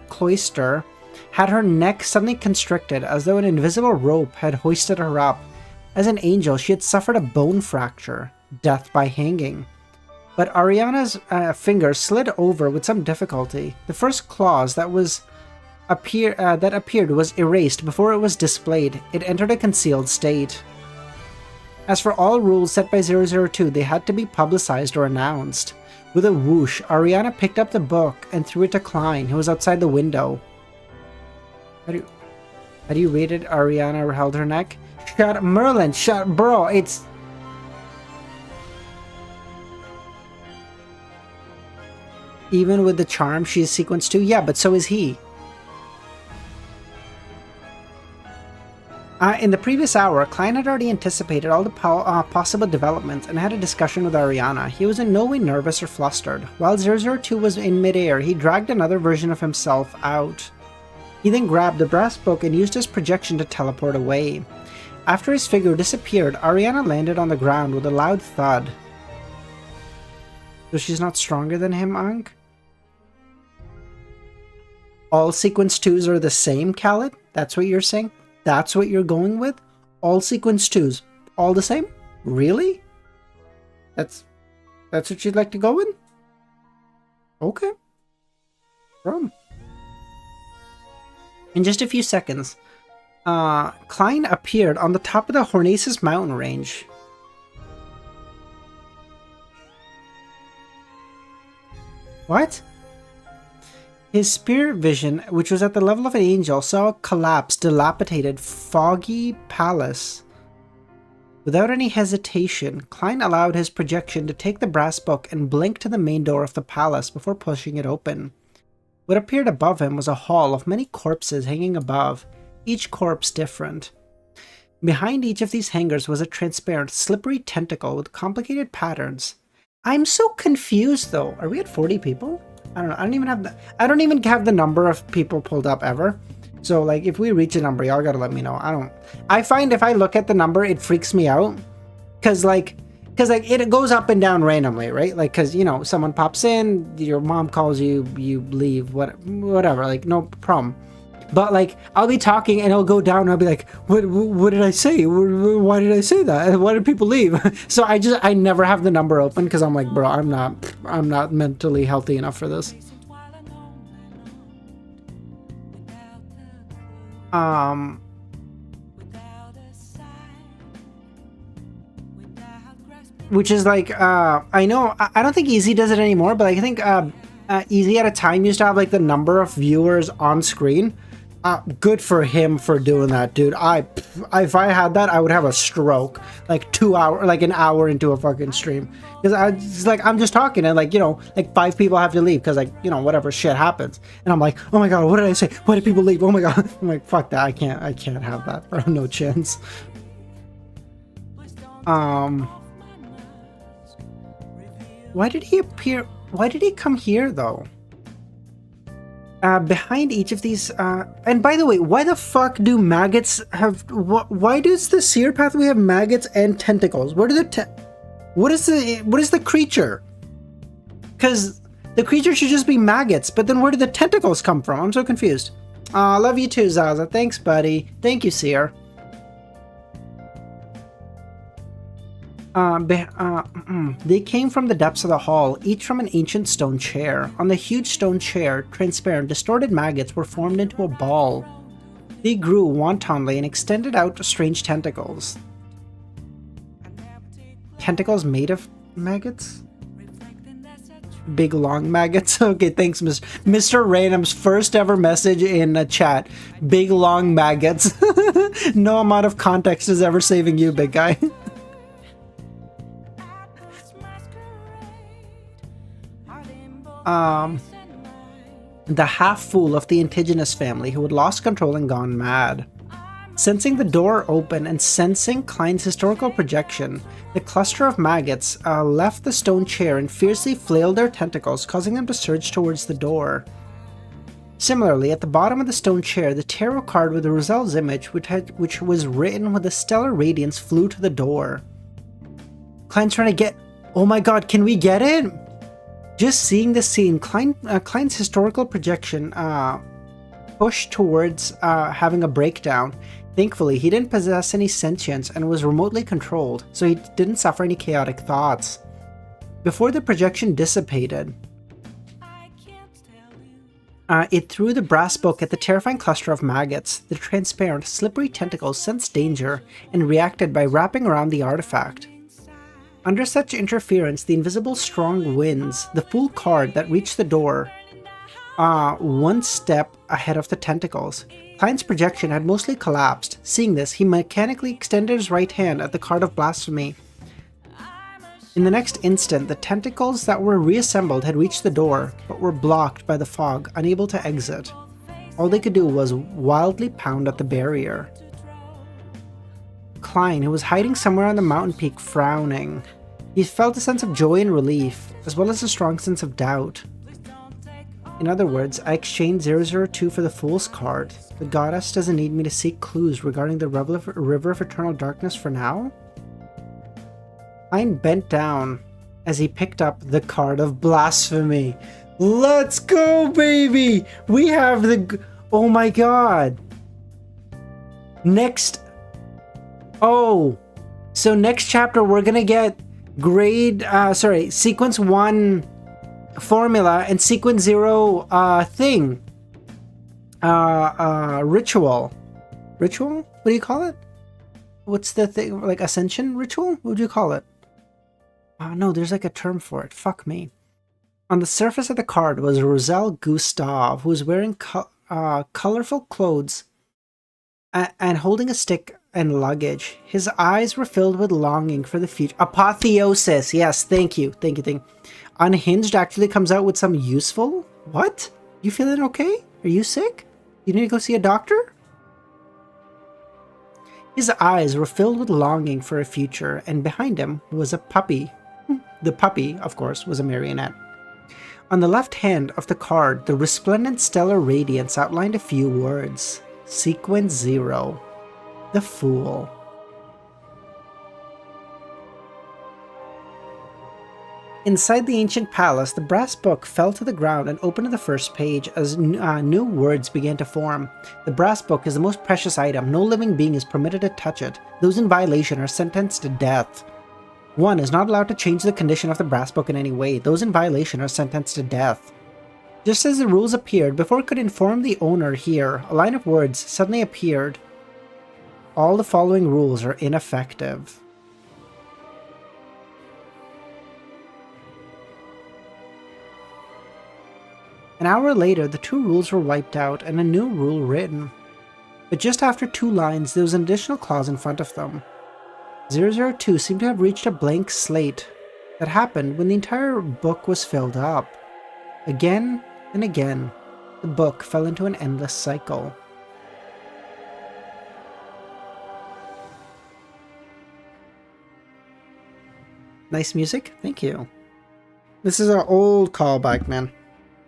Speaker 1: cloister had her neck suddenly constricted, as though an invisible rope had hoisted her up. As an angel, she had suffered a bone fracture, death by hanging. But Ariana's fingers slid over with some difficulty. The first clause that appeared was erased before it was displayed. It entered a concealed state. As for all rules set by 002, they had to be publicized or announced. With a whoosh, Ariana picked up the book and threw it to Klein, who was outside the window. How do you read it? Ariana held her neck. Shut, Merlin, shut, bro, it's... Even with the charm, she is sequenced too? Yeah, but so is he. In the previous hour, Klein had already anticipated all the possible developments and had a discussion with Ariana. He was in no way nervous or flustered. While 002 was in midair, he dragged another version of himself out. He then grabbed the brass book and used his projection to teleport away. After his figure disappeared, Ariana landed on the ground with a loud thud. So she's not stronger than him, Ankh? All sequence 2s are the same, Khaled? That's what you're saying? That's what you're going with? All sequence 2s, all the same? Really? That's what you'd like to go with? Okay. From. In just a few seconds, Klein appeared on the top of the Hornaces mountain range. What? His spirit vision, which was at the level of an angel, saw a collapsed, dilapidated, foggy palace Without any hesitation, Klein allowed his projection to take the brass book and blink to the main door of the palace before pushing it open. What appeared above him was a hall of many corpses hanging above, each corpse different. Behind each of these hangers was a transparent, slippery tentacle with complicated patterns. I'm so confused, though. Are we at 40 people? I don't know. I don't even have the number of people pulled up ever. So, like, if we reach a number, y'all gotta let me know. I find if I look at the number, it freaks me out. Cause it goes up and down randomly, right? Like, cause, you know, someone pops in, your mom calls you, you leave, whatever, like, no problem. But, like, I'll be talking and it'll go down and I'll be like, what did I say? Why did I say that? Why did people leave? So I never have the number open because I'm like, bro, I'm not mentally healthy enough for this. Which is like, I know, I don't think Easy does it anymore, but I think Easy at a time used to have like the number of viewers on screen. Good for him for doing that, dude. If I had that, I would have a stroke. Like an hour into a fucking stream. Because I'm just talking and like, you know, like 5 people have to leave because like, you know, whatever shit happens. And I'm like, oh my god, what did I say? Why did people leave? Oh my god. I'm like, fuck that. I can't have that, bro. No chance. Why did he appear? Why did he come here though? Behind each of these, and by the way, why the fuck do maggots have, why does the seer pathway have maggots and tentacles? What is the creature? Because the creature should just be maggots, but then where did the tentacles come from? I'm so confused. Love you too, Zaza. Thanks, buddy. Thank you, seer. They came from the depths of the hall, each from an ancient stone chair. On the huge stone chair, transparent, distorted maggots were formed into a ball. They grew wantonly and extended out strange tentacles. Tentacles made of maggots? Big long maggots? Okay, thanks, Mr. Random's first ever message in a chat. Big long maggots. No amount of context is ever saving you, big guy. The half-fool of the indigenous family who had lost control and gone mad. Sensing the door open and sensing Klein's historical projection, the cluster of maggots left the stone chair and fiercely flailed their tentacles, causing them to surge towards the door. Similarly, at the bottom of the stone chair, the tarot card with the Roselle's image, which was written with a stellar radiance, flew to the door. Klein's trying to get... Oh my god, can we get it? Just seeing the scene, Klein's historical projection pushed towards having a breakdown. Thankfully, he didn't possess any sentience and was remotely controlled, so he didn't suffer any chaotic thoughts. Before the projection dissipated, it threw the brass book at the terrifying cluster of maggots. The transparent, slippery tentacles sensed danger and reacted by wrapping around the artifact. Under such interference, the invisible strong winds, the full card that reached the door, one step ahead of the tentacles. Klein's projection had mostly collapsed. Seeing this, he mechanically extended his right hand at the card of blasphemy. In the next instant, the tentacles that were reassembled had reached the door, but were blocked by the fog, unable to exit. All they could do was wildly pound at the barrier. Klein, who was hiding somewhere on the mountain peak, frowning. He felt a sense of joy and relief, as well as a strong sense of doubt. In other words, I exchanged 002 for the Fool's card. The goddess doesn't need me to seek clues regarding the river of eternal darkness for now? Klein bent down as he picked up the card of blasphemy. Let's go, baby! We have the... Oh my god! Next... Oh! So next chapter we're gonna get sequence 1 formula and sequence 0 thing. Ritual. Ritual? What do you call it? What's the thing? Like ascension ritual? What would you call it? No, there's like a term for it. Fuck me. On the surface of the card was Roselle Gustave, who was wearing colorful clothes and holding a stick and luggage. His eyes were filled with longing for the future. Apotheosis! Yes, thank you. Unhinged actually comes out with some useful? What? You feeling okay? Are you sick? You need to go see a doctor? His eyes were filled with longing for a future, and behind him was a puppy. The puppy, of course, was a marionette. On the left hand of the card, the resplendent stellar radiance outlined a few words. Sequence 0. The Fool. Inside the ancient palace, the brass book fell to the ground and opened to the first page as new words began to form. The brass book is the most precious item. No living being is permitted to touch it. Those in violation are sentenced to death. One is not allowed to change the condition of the brass book in any way. Those in violation are sentenced to death. Just as the rules appeared, before it could inform the owner here, a line of words suddenly appeared. All the following rules are ineffective. An hour later, the 2 rules were wiped out and a new rule written. But just after 2 lines, there was an additional clause in front of them. 002 seemed to have reached a blank slate. That happened when the entire book was filled up. Again and again, the book fell into an endless cycle. Nice music, thank you. This is an old callback, man.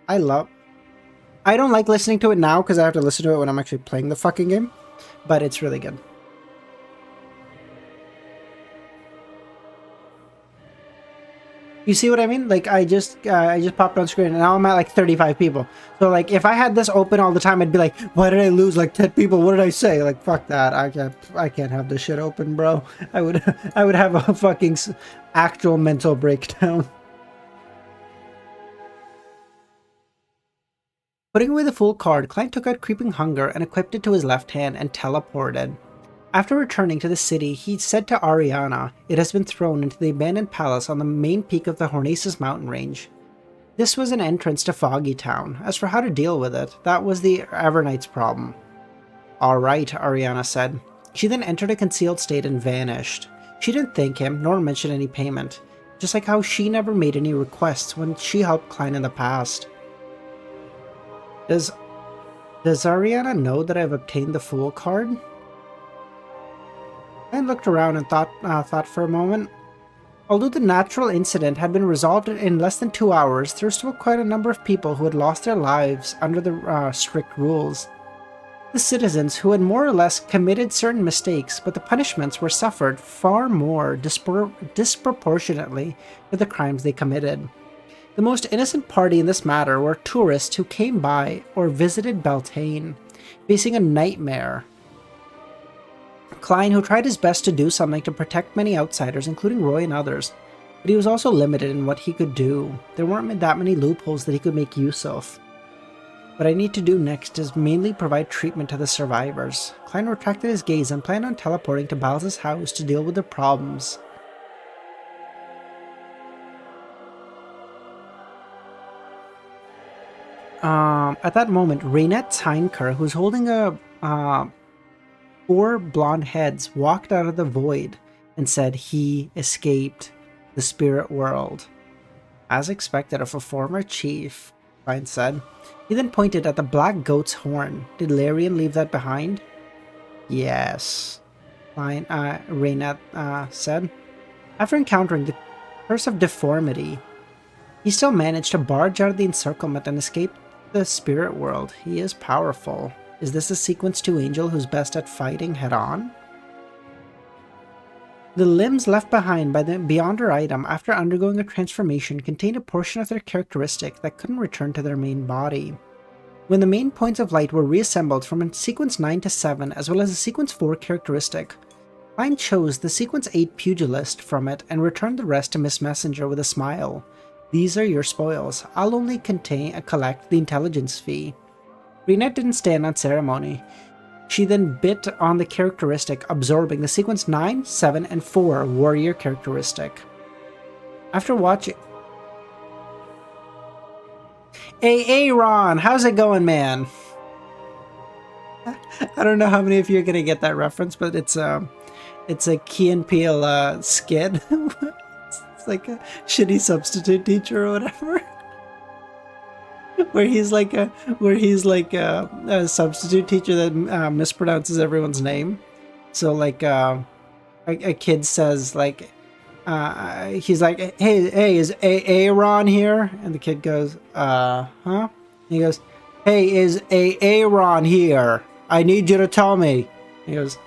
Speaker 1: I don't like listening to it now because I have to listen to it when I'm actually playing the fucking game, but it's really good. You see what I mean? Like I just popped on screen and now I'm at like 35 people. So like if I had this open all the time, I'd be like, why did I lose like 10 people? What did I say? Like fuck that. I can't have this shit open, bro. I would have a fucking actual mental breakdown. Putting away the full card, Klein took out Creeping Hunger and equipped it to his left hand and teleported. After returning to the city, he said to Ariana, it has been thrown into the abandoned palace on the main peak of the Hornaces mountain range. This was an entrance to Foggy Town. As for how to deal with it, that was the Evernight's problem. Alright, Ariana said. She then entered a concealed state and vanished. She didn't thank him, nor mention any payment, just like how she never made any requests when she helped Klein in the past. Does Ariana know that I've obtained the Fool card? I looked around and thought for a moment. Although the natural incident had been resolved in less than 2 hours, there were still quite a number of people who had lost their lives under the strict rules. The citizens who had more or less committed certain mistakes, but the punishments were suffered far more disproportionately for the crimes they committed. The most innocent party in this matter were tourists who came by or visited Beltane, facing a nightmare. Klein, who tried his best to do something to protect many outsiders, including Roy and others, but he was also limited in what he could do. There weren't that many loopholes that he could make use of. What I need to do next is mainly provide treatment to the survivors. Klein retracted his gaze and planned on teleporting to Balza's house to deal with their problems. At that moment, Raynette Heinker, who's holding 4 blonde heads, walked out of the void and said he escaped the spirit world. As expected of a former chief, Klein said. He then pointed at the black goat's horn. Did Larian leave that behind? Yes, Raynette said. After encountering the curse of deformity, he still managed to barge out of the encirclement and escape the spirit world. He is powerful. Is this a Sequence 2 angel who's best at fighting head-on? The limbs left behind by the Beyonder item after undergoing a transformation contained a portion of their characteristic that couldn't return to their main body. When the main points of light were reassembled from a Sequence 9 to 7 as well as a Sequence 4 characteristic, Klein chose the Sequence 8 pugilist from it and returned the rest to Miss Messenger with a smile. These are your spoils. I'll only collect the intelligence fee. Raynette didn't stand on ceremony. She then bit on the characteristic, absorbing the Sequence 9, 7, and 4 warrior characteristic. After watching... Hey, Ron! How's it going, man? I don't know how many of you are gonna get that reference, but it's a Key and Peele skit. It's like a shitty substitute teacher or whatever. where he's like a substitute teacher that mispronounces everyone's name. So like a kid says like he's like, hey, is Aaron here? And the kid goes, huh? And he goes, hey, is Aaron here? I need you to tell me. And he goes,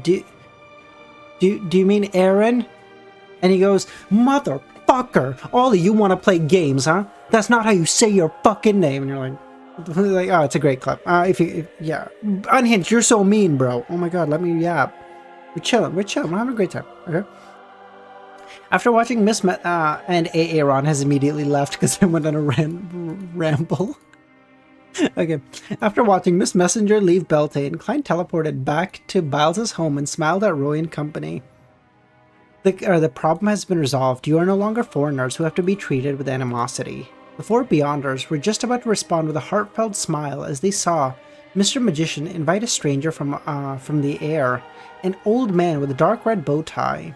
Speaker 1: do you mean Aaron? And he goes, motherfucker, all of you want to play games, huh? That's not how you say your fucking name. And you're like, oh, it's a great clip. Yeah, Unhinged, you're so mean, bro. Oh my god, let me yap. We're chilling, we're having a great time, okay? After watching and Aaron has immediately left because I went on a ramble. Okay. After watching Miss Messenger leave Beltane, Klein teleported back to Biles' home and smiled at Roy and company. The problem has been resolved. You are no longer foreigners who have to be treated with animosity. The four Beyonders were just about to respond with a heartfelt smile as they saw Mr. Magician invite a stranger from the air, an old man with a dark red bow tie.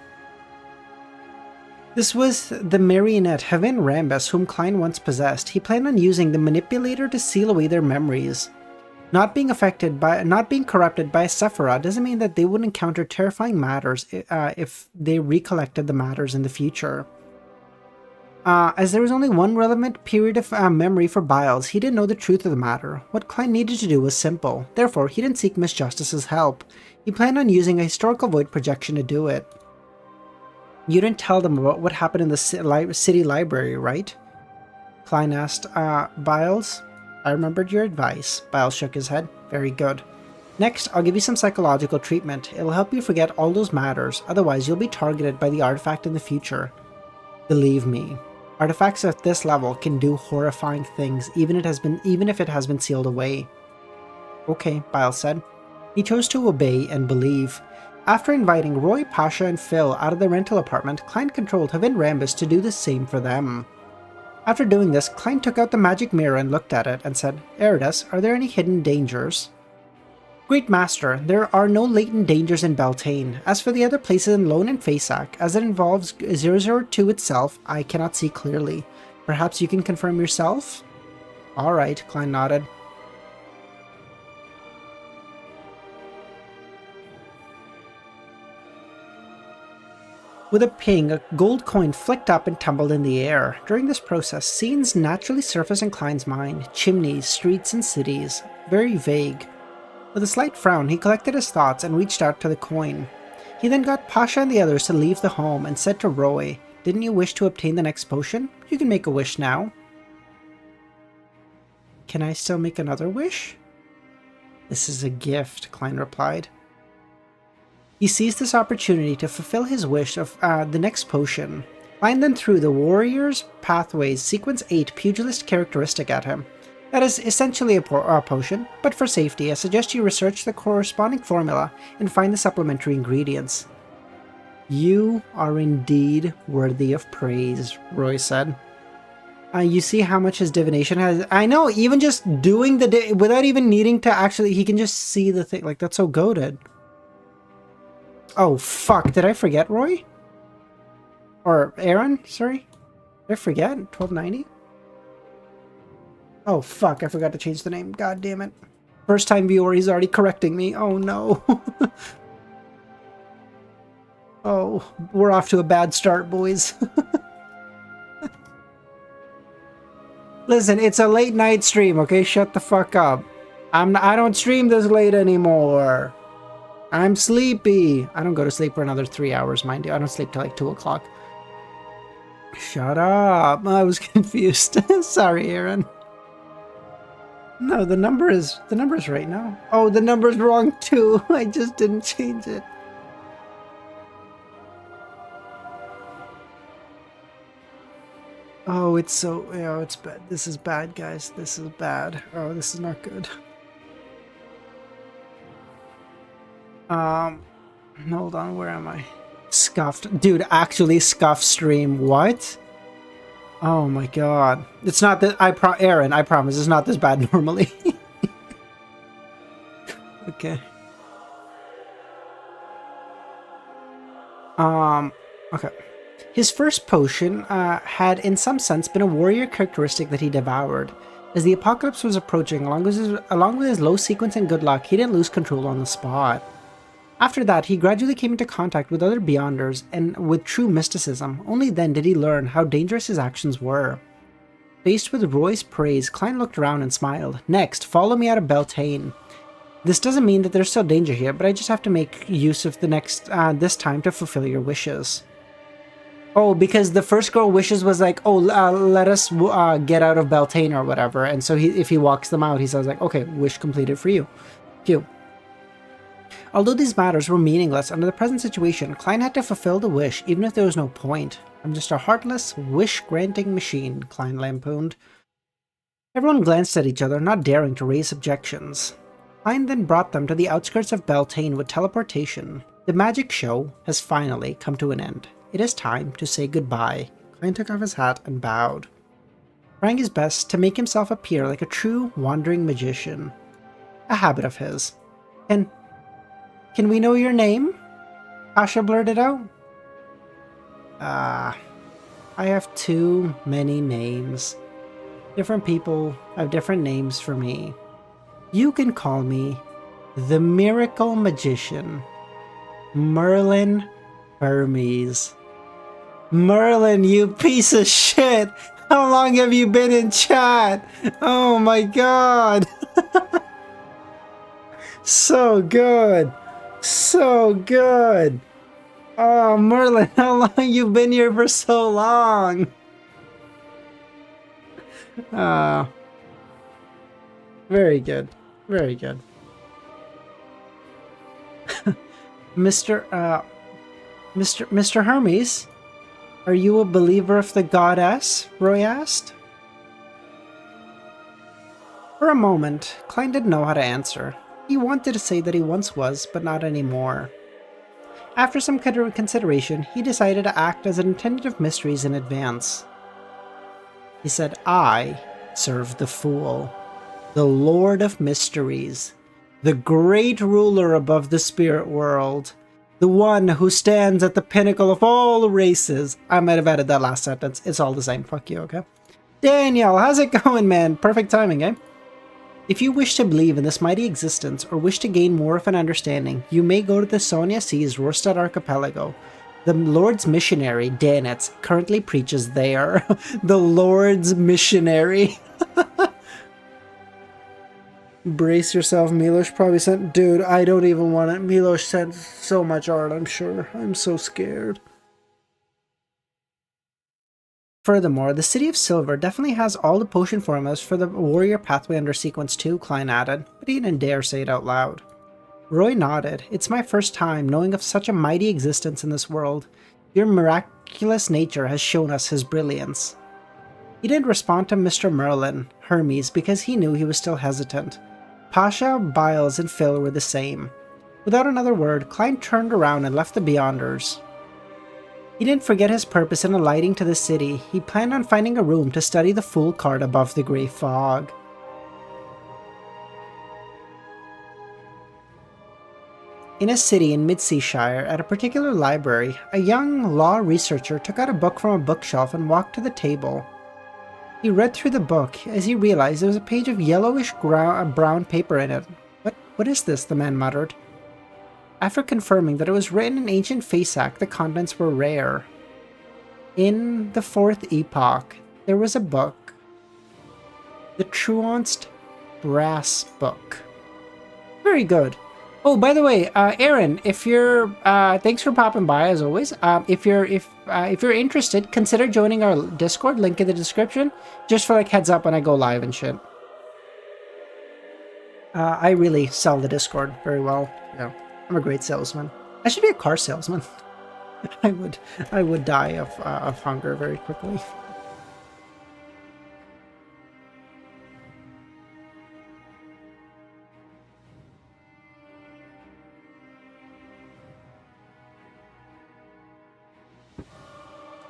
Speaker 1: This was the marionette Havin Rambus whom Klein once possessed. He planned on using the manipulator to seal away their memories. Not being corrupted by a Sephira doesn't mean that they would encounter terrifying matters if they recollected the matters in the future. As there was only one relevant period of memory for Biles, he didn't know the truth of the matter. What Klein needed to do was simple. Therefore, he didn't seek Miss Justice's help. He planned on using a historical void projection to do it. You didn't tell them about what happened in the city library, right? Klein asked Biles. I remembered your advice. Biles shook his head. Very good. Next, I'll give you some psychological treatment. It'll help you forget all those matters, otherwise you'll be targeted by the artifact in the future. Believe me, artifacts at this level can do horrifying things, even if it has been sealed away. Okay, Biles said. He chose to obey and believe. After inviting Roy, Pasha, and Phil out of the rental apartment, Klein controlled Havin Rambus to do the same for them. After doing this, Klein took out the magic mirror and looked at it and said, Eridus, are there any hidden dangers? Great Master, there are no latent dangers in Beltane. As for the other places in Lone and Faceac, as it involves 002 itself, I cannot see clearly. Perhaps you can confirm yourself? Alright, Klein nodded. With a ping, a gold coin flicked up and tumbled in the air. During this process, scenes naturally surfaced in Klein's mind. Chimneys, streets, and cities. Very vague. With a slight frown, he collected his thoughts and reached out to the coin. He then got Pasha and the others to leave the home and said to Roy, Didn't you wish to obtain the next potion? You can make a wish now. Can I still make another wish? This is a gift, Klein replied. He seized this opportunity to fulfill his wish of the next potion. Klein then threw the Warrior's Pathways Sequence 8 Pugilist characteristic at him. That is essentially a potion, but for safety, I suggest you research the corresponding formula and find the supplementary ingredients. You are indeed worthy of praise, Roy said. You see how much his divination has... I know, even just doing the... without even needing to actually... He can just see the thing. Like, that's so goated. Oh, fuck. Did I forget Roy? Or Aaron? Sorry. Did I forget? 1290? Oh, fuck. I forgot to change the name. God damn it. First time viewer, he's already correcting me. Oh, no. Oh, we're off to a bad start, boys. Listen, it's a late night stream, okay? Shut the fuck up. I don't stream this late anymore. I'm sleepy. I don't go to sleep for another 3 hours, mind you. I don't sleep till like 2 o'clock. Shut up. I was confused. Sorry, Aaron. No, the number's right now. Oh, the number's wrong too. I just didn't change it. Oh, it's so... Oh, it's bad. This is bad, guys. This is bad. Oh, this is not good. Hold on, where am I? Scuffed. Dude, actually scuffed stream. What? Oh my god. It's not that... Aaron, I promise, it's not this bad normally. Okay. Okay. His first potion had, in some sense, been a warrior characteristic that he devoured. As the apocalypse was approaching, along with his low sequence and good luck, he didn't lose control on the spot. After that, he gradually came into contact with other Beyonders and with true mysticism. Only then did he learn how dangerous his actions were. Faced with Roy's praise, Klein looked around and smiled. Next, follow me out of Beltane. This doesn't mean that there's still danger here, but I just have to make use of this time to fulfill your wishes. Oh, because the first girl wishes was like, oh, let us get out of Beltane or whatever. And so if he walks them out, he says like, okay, wish completed for you. Phew. Although these matters were meaningless under the present situation, Klein had to fulfill the wish, even if there was no point. I'm just a heartless, wish-granting machine, Klein lampooned. Everyone glanced at each other, not daring to raise objections. Klein then brought them to the outskirts of Beltane with teleportation. The magic show has finally come to an end. It is time to say goodbye. Klein took off his hat and bowed, trying his best to make himself appear like a true wandering magician. A habit of his. Can we know your name? Asha blurted out. I have too many names. Different people have different names for me. You can call me the Miracle Magician, Merlin Hermes. Merlin, you piece of shit! How long have you been in chat? Oh my god! So good! So good! Oh, Merlin, how long you been here for so long? Very good. Very good. Mr. Hermes? Are you a believer of the goddess? Roy asked. For a moment, Klein didn't know how to answer. He wanted to say that he once was, but not anymore. After some consideration, he decided to act as an attendant of mysteries in advance. He said, I serve the Fool, the Lord of Mysteries, the great ruler above the spirit world, the one who stands at the pinnacle of all races. I might have added that last sentence. It's all the same. Fuck you, okay? Daniel, how's it going, man? Perfect timing, eh? If you wish to believe in this mighty existence or wish to gain more of an understanding, you may go to the Sonia Sea's Rorstad Archipelago. The Lord's missionary, Danitz, currently preaches there. The Lord's missionary. Brace yourself, Milos probably sent... Dude, I don't even want it. Milos sent so much art, I'm sure. I'm so scared. Furthermore, the City of Silver definitely has all the potion formulas for the warrior pathway under Sequence 2, Klein added, but he didn't dare say it out loud. Roy nodded. It's my first time knowing of such a mighty existence in this world. Your miraculous nature has shown us his brilliance. He didn't respond to Mr. Merlin, Hermes, because he knew he was still hesitant. Pasha, Biles, and Phil were the same. Without another word, Klein turned around and left the Beyonders. He didn't forget his purpose in alighting to the city. He planned on finding a room to study the Fool card above the grey fog. In a city in Mid-Seashire, at a particular library, a young law researcher took out a book from a bookshelf and walked to the table. He read through the book as he realized there was a page of yellowish brown paper in it. What is this? The man muttered. After confirming that it was written in ancient Faesac, the contents were rare. In the Fourth Epoch, there was a book. The Truanced Brass Book. Very good. Oh, by the way, Aaron, if you're thanks for popping by as always. If you're interested, consider joining our Discord. Link in the description, just for like heads up when I go live and shit. I really sell the Discord very well. Yeah, I'm a great salesman. I should be a car salesman. I would die of hunger very quickly.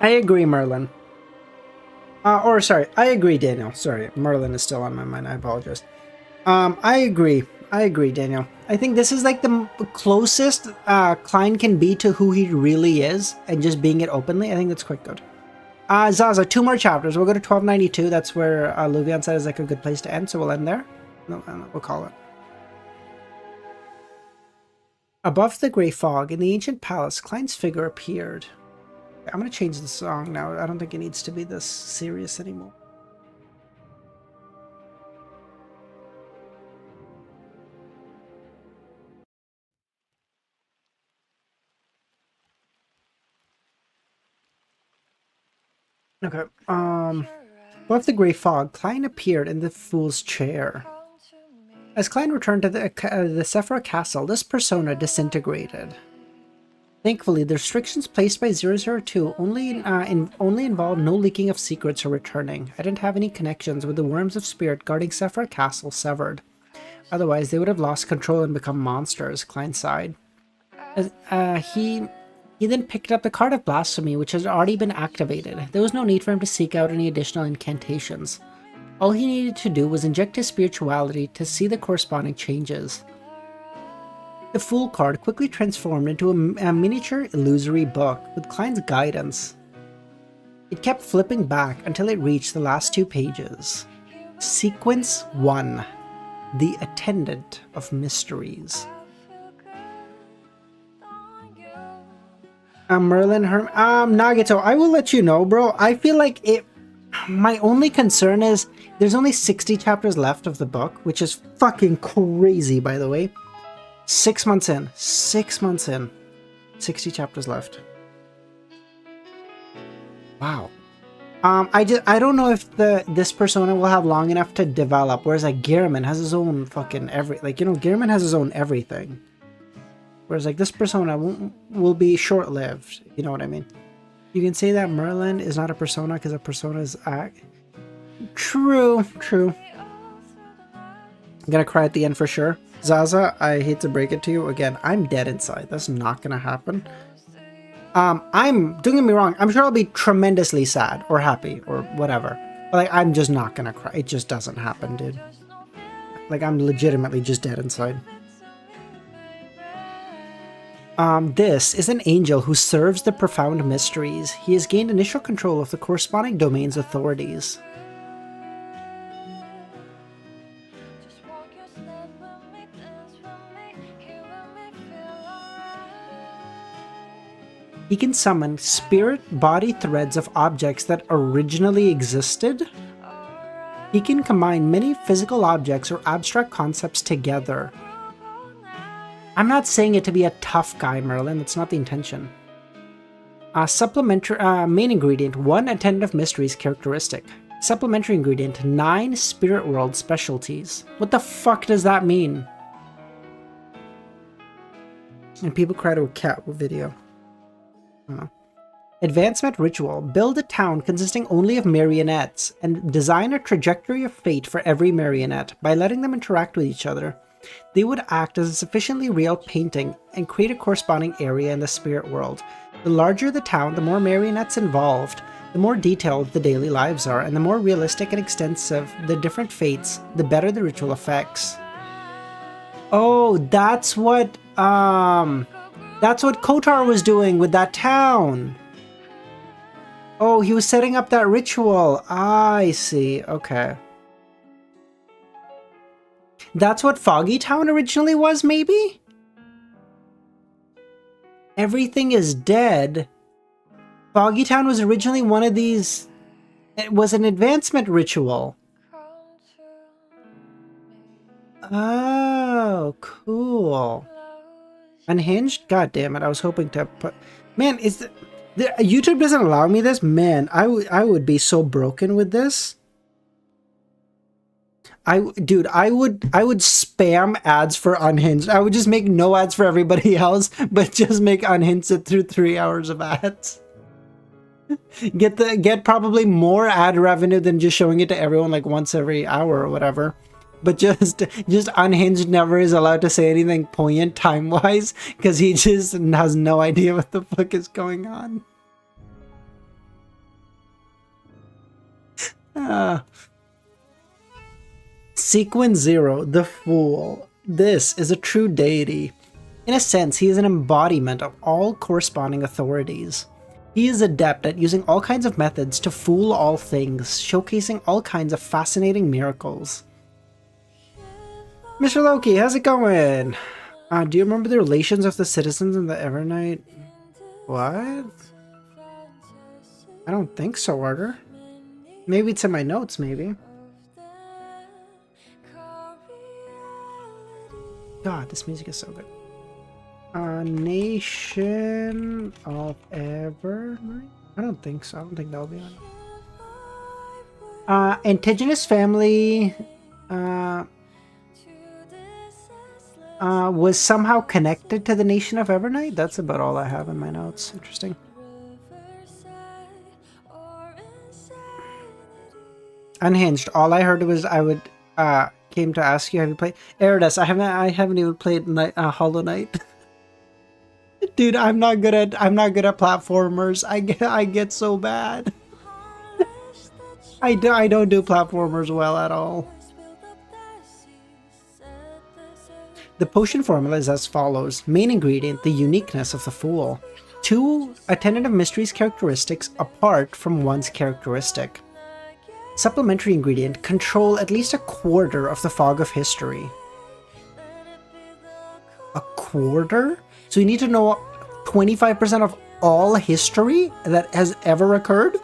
Speaker 1: I agree, Merlin. I agree, Daniel. Sorry, Merlin is still on my mind. I apologize. I agree, Daniel. I think this is like the closest Klein can be to who he really is, and just being it openly. I think that's quite good. Zaza, 2 more chapters. We'll go to 1292. That's where Luvian said is like a good place to end, so we'll end there. No, we'll call it. Above the grey fog, in the ancient palace, Klein's figure appeared. I'm going to change the song now. I don't think it needs to be this serious anymore. Okay, above the grey fog, Klein appeared in the fool's chair. As Klein returned to the Sephira castle, this persona disintegrated. Thankfully, the restrictions placed by 002 only involved no leaking of secrets or returning. I didn't have any connections with the worms of spirit guarding Sephira castle severed. Otherwise, they would have lost control and become monsters, Klein sighed. He then picked up the Card of Blasphemy, which had already been activated. There was no need for him to seek out any additional incantations. All he needed to do was inject his spirituality to see the corresponding changes. The Fool card quickly transformed into a miniature illusory book with Klein's guidance. It kept flipping back until it reached the last 2 pages. Sequence 1. The Attendant of Mysteries. Merlin Nagito, I will let you know, bro. I feel like my only concern is there's only 60 chapters left of the book, which is fucking crazy, by the way. 6 months in. 6 months in. 60 chapters left. Wow. I don't know if this persona will have long enough to develop, whereas like Gehrman has his own fucking Gehrman has his own everything. Whereas like this persona will be short-lived, you know what I mean? You can say that Merlin is not a persona because a persona is True. I'm gonna cry at the end for sure. Zaza, I hate to break it to you again. I'm dead inside. That's not gonna happen. Don't get me wrong. I'm sure I'll be tremendously sad or happy or whatever. But like, I'm just not gonna cry. It just doesn't happen, dude. Like, I'm legitimately just dead inside. This is an angel who serves the profound mysteries. He has gained initial control of the corresponding domain's authorities. He can summon spirit body threads of objects that originally existed. He can combine many physical objects or abstract concepts together. I'm not saying it to be a tough guy, Merlin. That's not the intention. Supplementary main ingredient, 1 Attendant of Mysteries characteristic. Supplementary ingredient, 9 Spirit World specialties. What the fuck does that mean? And people cry to a cat video. I don't know. Advancement ritual. Build a town consisting only of marionettes and design a trajectory of fate for every marionette by letting them interact with each other. They would act as a sufficiently real painting and create a corresponding area in the spirit world. The larger the town, the more marionettes involved, the more detailed the daily lives are, and the more realistic and extensive the different fates, the better the ritual effects. Oh, that's what Kotar was doing with that town. Oh, he was setting up that ritual. I see. Okay. That's what Foggy Town originally was, maybe? Everything is dead. Foggy Town was originally one of these... It was an advancement ritual. Oh, cool. Unhinged? God damn it, I was hoping to put... Man, YouTube doesn't allow me this? Man, I would be so broken with this. Dude, I would spam ads for Unhinged. I would just make no ads for everybody else, but just make Unhinged it through 3 hours of ads. Get probably more ad revenue than just showing it to everyone like once every hour or whatever. But just Unhinged never is allowed to say anything poignant time-wise because he just has no idea what the fuck is going on. Sequence 0, The Fool. This is a true deity. In a sense, he is an embodiment of all corresponding authorities. He is adept at using all kinds of methods to fool all things, showcasing all kinds of fascinating miracles. Mr. Loki, how's it going? Do you remember the relations of the citizens in the Evernight? What? I don't think so, Arter. Maybe it's in my notes, maybe. God, this music is so good. Nation of Evernight? I don't think so. I don't think that'll be on. Indigenous family was somehow connected to the nation of Evernight. That's about all I have in my notes. Interesting. Unhinged. All I heard was I would came to ask you, have you played Eridus? I haven't even played Hollow Knight. Dude, I'm not good at platformers. I get so bad. I don't do platformers well at all. The potion formula is as follows. Main ingredient, the uniqueness of the Fool. 2 Attendant of Mysteries characteristics apart from one's characteristic. Supplementary ingredient, control at least a quarter of the Fog of History. A quarter? So you need to know 25% of all history that has ever occurred?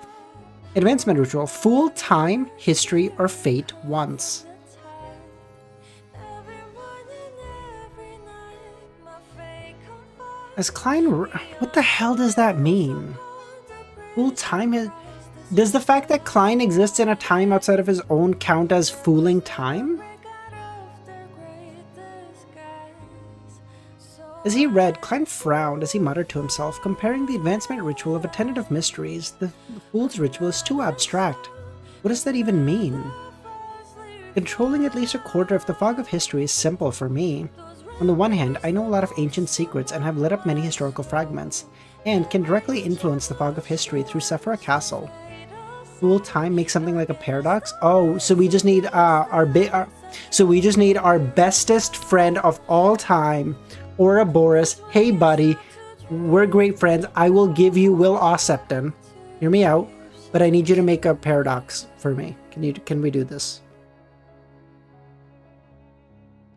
Speaker 1: Advancement ritual, Fool time, history, or fate once. As Klein, what the hell does that mean? Fool time is... Does the fact that Klein exists in a time outside of his own count as fooling time? As he read, Klein frowned as he muttered to himself, comparing the advancement ritual of Attendant of Mysteries. The Fool's ritual is too abstract. What does that even mean? Controlling at least a quarter of the Fog of History is simple for me. On the one hand, I know a lot of ancient secrets and have lit up many historical fragments, and can directly influence the Fog of History through Sephira Castle. Fool time makes something like a paradox? Oh, so we just need our bestest friend of all time, Ouroboros. Hey buddy, we're great friends. I will give you Will Ossepton. Hear me out, but I need you to make a paradox for me. Can we do this?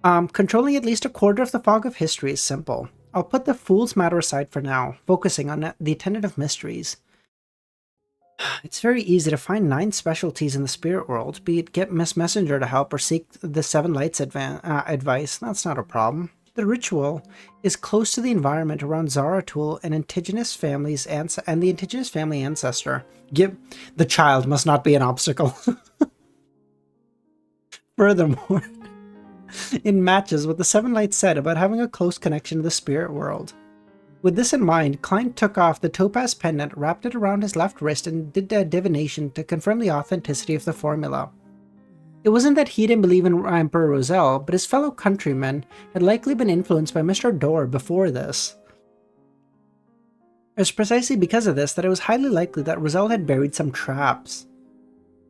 Speaker 1: Controlling at least a quarter of the Fog of History is simple. I'll put the Fool's matter aside for now, focusing on the Attendant of Mysteries. It's very easy to find 9 specialties in the spirit world, be it get Miss Messenger to help or seek the Seven Lights advice. That's not a problem. The ritual is close to the environment around Zaratul and indigenous families and the indigenous family ancestor. The child must not be an obstacle. Furthermore, it matches what the Seven Lights said about having a close connection to the spirit world. With this in mind, Klein took off the topaz pendant, wrapped it around his left wrist, and did a divination to confirm the authenticity of the formula. It wasn't that he didn't believe in Emperor Roselle, but his fellow countrymen had likely been influenced by Mr. Dor before this. It was precisely because of this that it was highly likely that Roselle had buried some traps.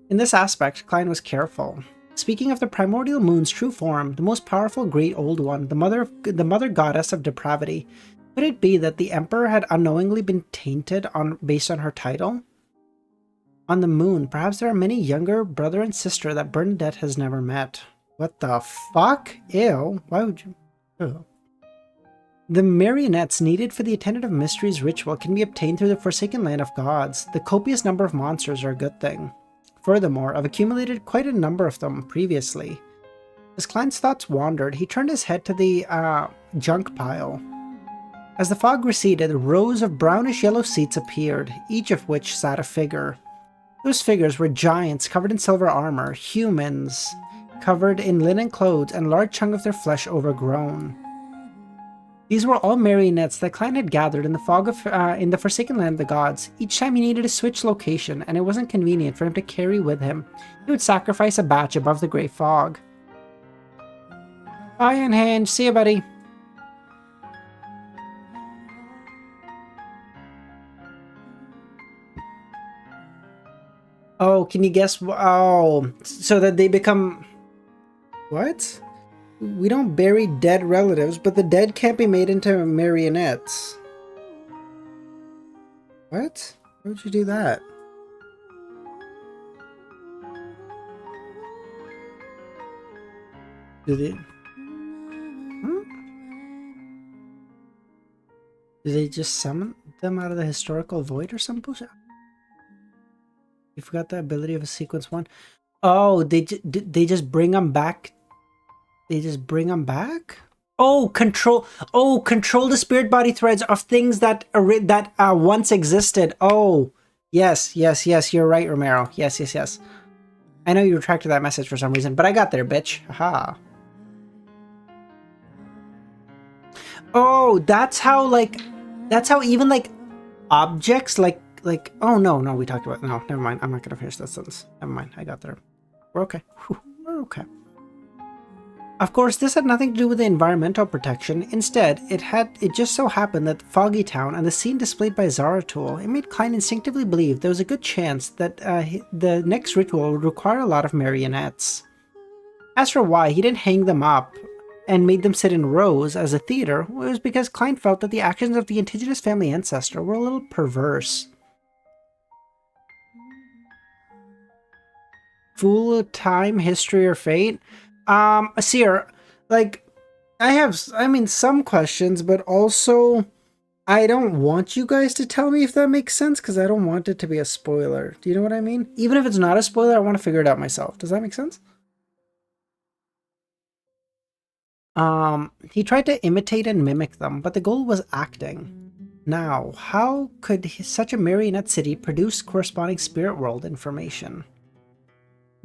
Speaker 1: In this aspect, Klein was careful. Speaking of the primordial moon's true form, the most powerful great old one, the mother goddess of depravity, could it be that the Emperor had unknowingly been tainted based on her title? On the moon, perhaps there are many younger brother and sister that Bernadette has never met. What the fuck? Ew. Why would you... Ew. The marionettes needed for the Attendant of Mysteries ritual can be obtained through the Forsaken Land of Gods. The copious number of monsters are a good thing. Furthermore, I've accumulated quite a number of them previously. As Klein's thoughts wandered, he turned his head to the junk pile. As the fog receded, rows of brownish-yellow seats appeared, each of which sat a figure. Those figures were giants covered in silver armor, humans covered in linen clothes, and a large chunk of their flesh overgrown. These were all marionettes that Klein had gathered in the in the Forsaken Land of the Gods. Each time he needed to switch location, and it wasn't convenient for him to carry with him, he would sacrifice a batch above the grey fog. Bye, Unhinged. See ya, buddy. Oh, can you guess? Oh, so that they become... What? We don't bury dead relatives, but the dead can't be made into marionettes. What? Why would you do that? Did it? Hmm? Did they just summon them out of the historical void or some bullshit? You forgot the ability of a sequence 1. Oh, they just bring them back. They just bring them back. Oh, control the spirit body threads of things that once existed. Oh, yes. You're right, Romero. Yes. I know you retracted that message for some reason, but I got there, bitch. Haha. Oh, that's how even like objects like oh no, we talked about no, never mind. I'm not gonna finish that sentence. Never mind, I got there. We're okay. Whew, we're okay. Of course, this had nothing to do with the environmental protection. Instead, it just so happened that Foggy Town and the scene displayed by Zaratul, it made Klein instinctively believe there was a good chance that the next ritual would require a lot of marionettes. As for why he didn't hang them up and made them sit in rows as a theater, it was because Klein felt that the actions of the indigenous family ancestor were a little perverse. Full time, history, or fate? Seer, like, I mean, some questions, but also, I don't want you guys to tell me if that makes sense, because I don't want it to be a spoiler. Do you know what I mean? Even if it's not a spoiler, I want to figure it out myself. Does that make sense? He tried to imitate and mimic them, but the goal was acting. Now, how could such a marionette city produce corresponding spirit world information?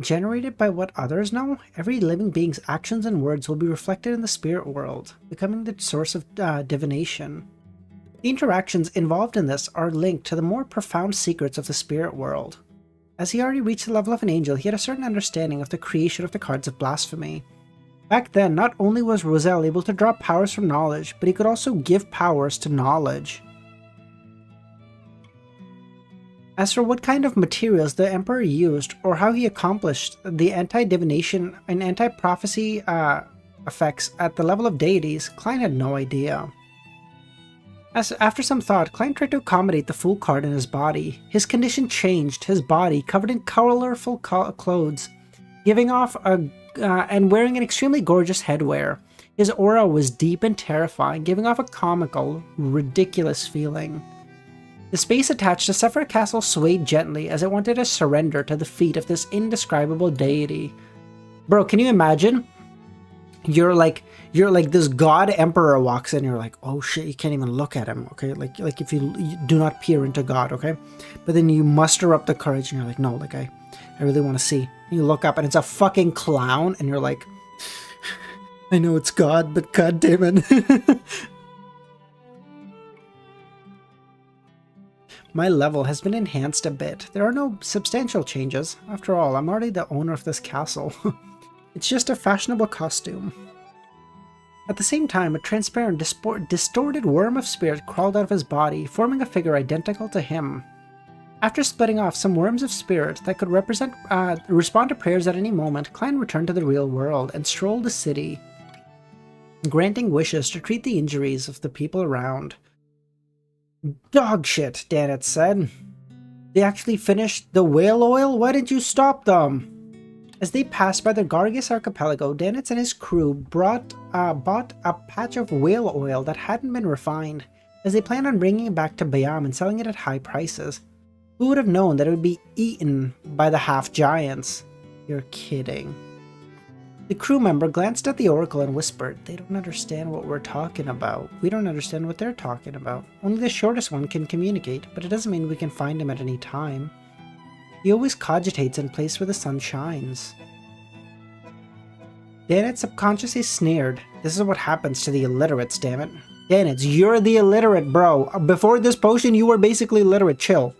Speaker 1: Generated by what others know, every living being's actions and words will be reflected in the spirit world, becoming the source of divination. The interactions involved in this are linked to the more profound secrets of the spirit world. As he already reached the level of an angel, he had a certain understanding of the creation of the cards of blasphemy. Back then, not only was Roselle able to draw powers from knowledge, but he could also give powers to knowledge. As for what kind of materials the Emperor used, or how he accomplished the anti-divination and anti-prophecy effects at the level of deities, Klein had no idea. After some thought, Klein tried to accommodate the Fool card in his body. His condition changed, his body, covered in colorful clothes, giving off and wearing an extremely gorgeous headwear. His aura was deep and terrifying, giving off a comical, ridiculous feeling. The space attached to Sephira Castle swayed gently as it wanted to surrender to the feet of this indescribable deity. Bro, can you imagine? You're like this god emperor walks in, you're like, oh shit, you can't even look at him, okay? Like if you do not peer into God, okay? But then you muster up the courage and you're like, no, like I really want to see. And you look up and it's a fucking clown and you're like, I know it's God, but god damn it. My level has been enhanced a bit. There are no substantial changes. After all, I'm already the owner of this castle. It's just a fashionable costume. At the same time, a transparent, distorted worm of spirit crawled out of his body, forming a figure identical to him. After splitting off some worms of spirit that could respond to prayers at any moment, Klein returned to the real world and strolled the city, granting wishes to treat the injuries of the people around. Dog shit, Danit said. They actually finished the whale oil? Why didn't you stop them? As they passed by the Gargis archipelago, Danitz and his crew bought a patch of whale oil that hadn't been refined, as they planned on bringing it back to Bayam and selling it at high prices. Who would have known that it would be eaten by the half-giants? You're kidding. The crew member glanced at the oracle and whispered, they don't understand what we're talking about. We don't understand what they're talking about. Only the shortest one can communicate, but it doesn't mean we can find him at any time. He always cogitates in place where the sun shines. Danit subconsciously sneered. This is what happens to the illiterates, dammit. Danit, you're the illiterate, bro. Before this potion, you were basically illiterate. Chill.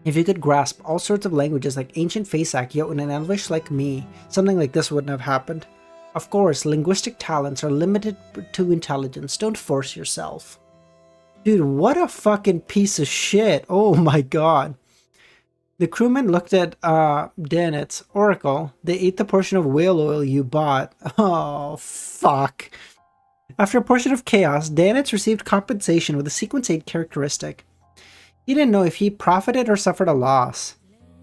Speaker 1: If you could grasp all sorts of languages like ancient Faesak, Jotun, and Elvish like me, something like this wouldn't have happened. Of course, linguistic talents are limited to intelligence. Don't force yourself. Dude, what a fucking piece of shit. Oh my god. The crewmen looked at Danet's Oracle. They ate the portion of whale oil you bought. Oh, fuck. After a portion of chaos, Danitz received compensation with a sequence 8 characteristic. He didn't know if he profited or suffered a loss.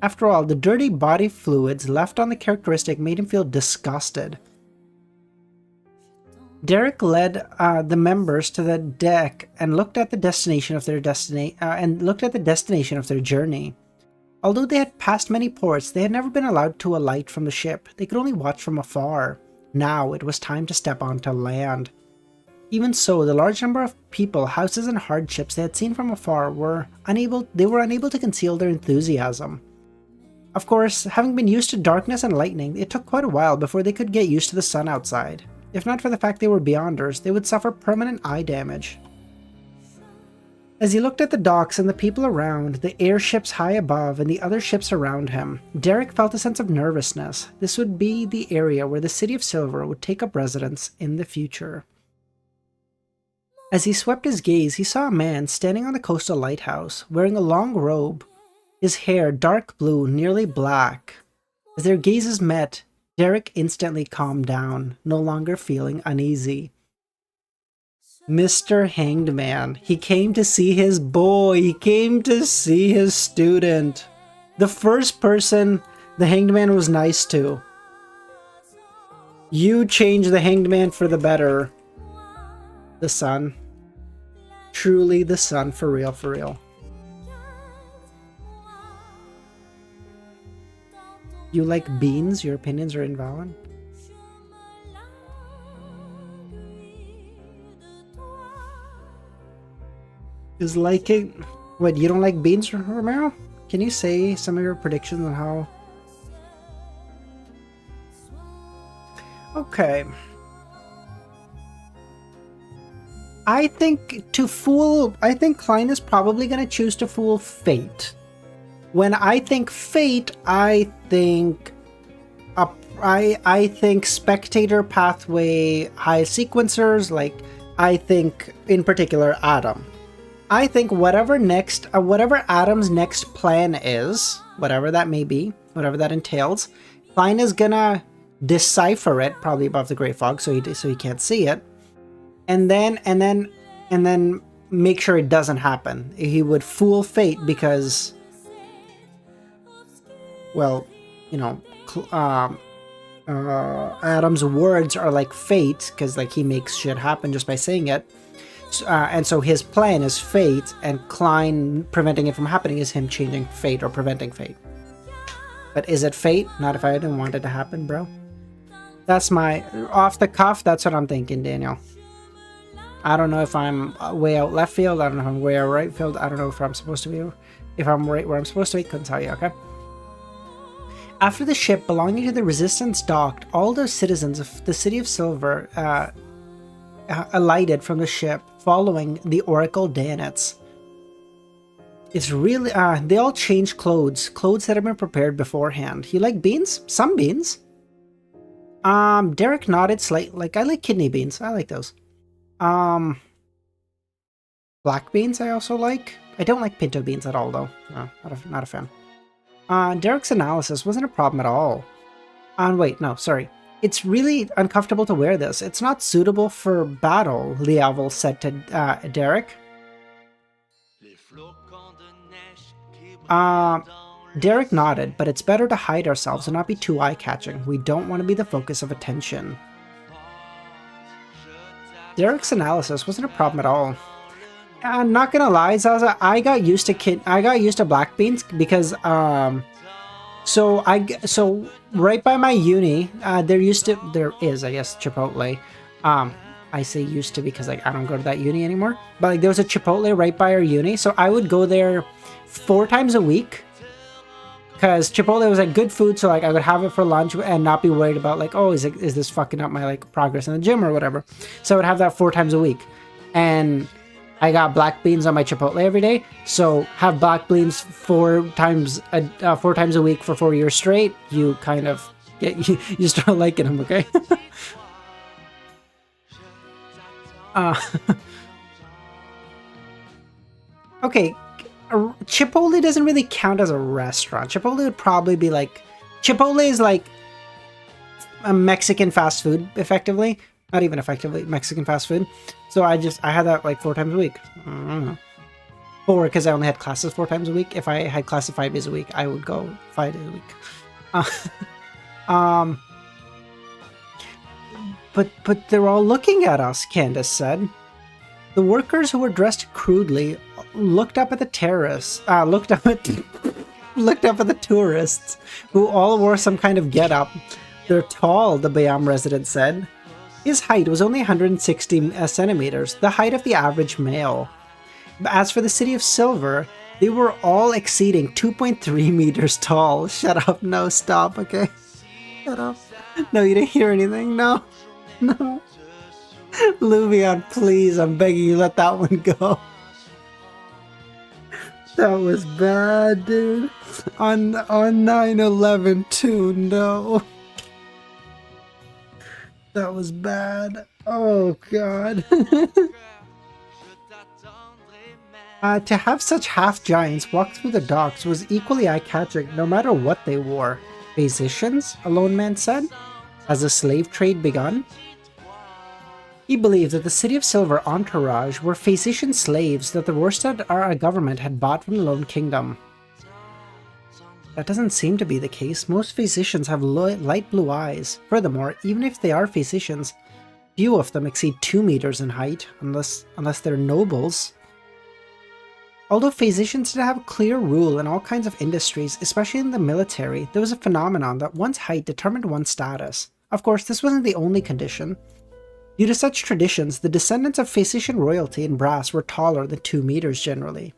Speaker 1: After all, the dirty body fluids left on the characteristic made him feel disgusted. Derek led the members to the deck and looked at the destination of their journey. Although they had passed many ports, they had never been allowed to alight from the ship. They could only watch from afar. Now it was time to step onto land. Even so, the large number of people, houses, and hardships they had seen from afar were unable to conceal their enthusiasm. Of course, having been used to darkness and lightning, it took quite a while before they could get used to the sun outside. If not for the fact they were Beyonders, they would suffer permanent eye damage. As he looked at the docks and the people around, the airships high above and the other ships around him, Derek felt a sense of nervousness. This would be the area where the City of Silver would take up residence in the future. As he swept his gaze, he saw a man standing on the coastal lighthouse, wearing a long robe, his hair dark blue, nearly black. As their gazes met, Derek instantly calmed down, no longer feeling uneasy. Mr. Hanged Man. He came to see his boy. He came to see his student. The first person the Hanged Man was nice to. You changed the Hanged Man for the better. The sun. Truly the sun, for real, for real. You like beans? Your opinions are invalid? Is liking... What, you don't like beans, Romero? Can you say some of your predictions on how... Okay. I think Klein is probably going to choose to fool Fate. When I think Fate, I think Spectator Pathway High Sequencers, like I think in particular Adam. I think whatever Adam's next plan is, whatever that may be, whatever that entails, Klein is gonna decipher it probably above the Great Fog, so he can't see it. And then make sure it doesn't happen. He would fool Fate because, well, you know, Adam's words are like fate because like he makes shit happen just by saying it. And so his plan is fate, and Klein preventing it from happening is him changing fate or preventing fate. But is it fate? Not if I didn't want it to happen, bro. That's my off the cuff. That's what I'm thinking, Daniel. I don't know if I'm way out left field. I don't know if I'm way out right field. I don't know if I'm supposed to be. If I'm right where I'm supposed to be, couldn't tell you, okay? After the ship belonging to the Resistance docked, all the citizens of the City of Silver alighted from the ship, following the Oracle Danitz. It's really, they all changed clothes that have been prepared beforehand. You like beans? Some beans. Derek nodded slightly. Like, I like kidney beans. I like those. Black beans I also like. I don't like pinto beans at all, though. No, not a fan. Derek's analysis wasn't a problem at all. Wait, no, sorry. It's really uncomfortable to wear this. It's not suitable for battle, Liavel said to Derek. Derek nodded, but it's better to hide ourselves and not be too eye-catching. We don't want to be the focus of attention. Derek's analysis wasn't a problem at all. I'm not gonna lie, Zaza, I got used to black beans because so right by my uni, there is, I guess, Chipotle. I say used to because like I don't go to that uni anymore. But like there was a Chipotle right by our uni, so I would go there 4 times a week. Because Chipotle was like good food, so like I would have it for lunch and not be worried about like, oh, is this fucking up my like progress in the gym or whatever. So I would have that 4 times a week, and I got black beans on my Chipotle every day. So have black beans 4 times a week for 4 years straight. You kind of get you start liking them, okay? Okay. Chipotle doesn't really count as a restaurant. Chipotle would probably be like... Chipotle is like a Mexican fast food, effectively. Not even effectively, Mexican fast food. So I had that like 4 times a week. I don't know. 4, because I only had classes 4 times a week. If I had classes 5 days a week, I would go 5 days a week. But they're all looking at us, Candace said. The workers who were dressed crudely looked up at the terrorists, looked up at the tourists, who all wore some kind of get-up. They're tall, the Bayam resident said. His height was only 160 centimeters, the height of the average male. As for the city of Silver, they were all exceeding 2.3 meters tall. Shut up, no, stop, okay? Shut up. No, you didn't hear anything, no. No. Luvian, please, I'm begging you, let that one go. That was bad, dude. On 9/11 too, no. That was bad. Oh, God. To have such half-giants walk through the docks was equally eye-catching, no matter what they wore. Physicians, a lone man said. Has the slave trade begun? He believed that the City of Silver entourage were physician slaves that the Rorstad government had bought from the Lone Kingdom. That doesn't seem to be the case. Most physicians have light blue eyes. Furthermore, even if they are physicians, few of them exceed 2 meters in height, unless they're nobles. Although physicians did have a clear rule in all kinds of industries, especially in the military, there was a phenomenon that one's height determined one's status. Of course, this wasn't the only condition. Due to such traditions, the descendants of physician royalty in brass were taller than 2 meters generally.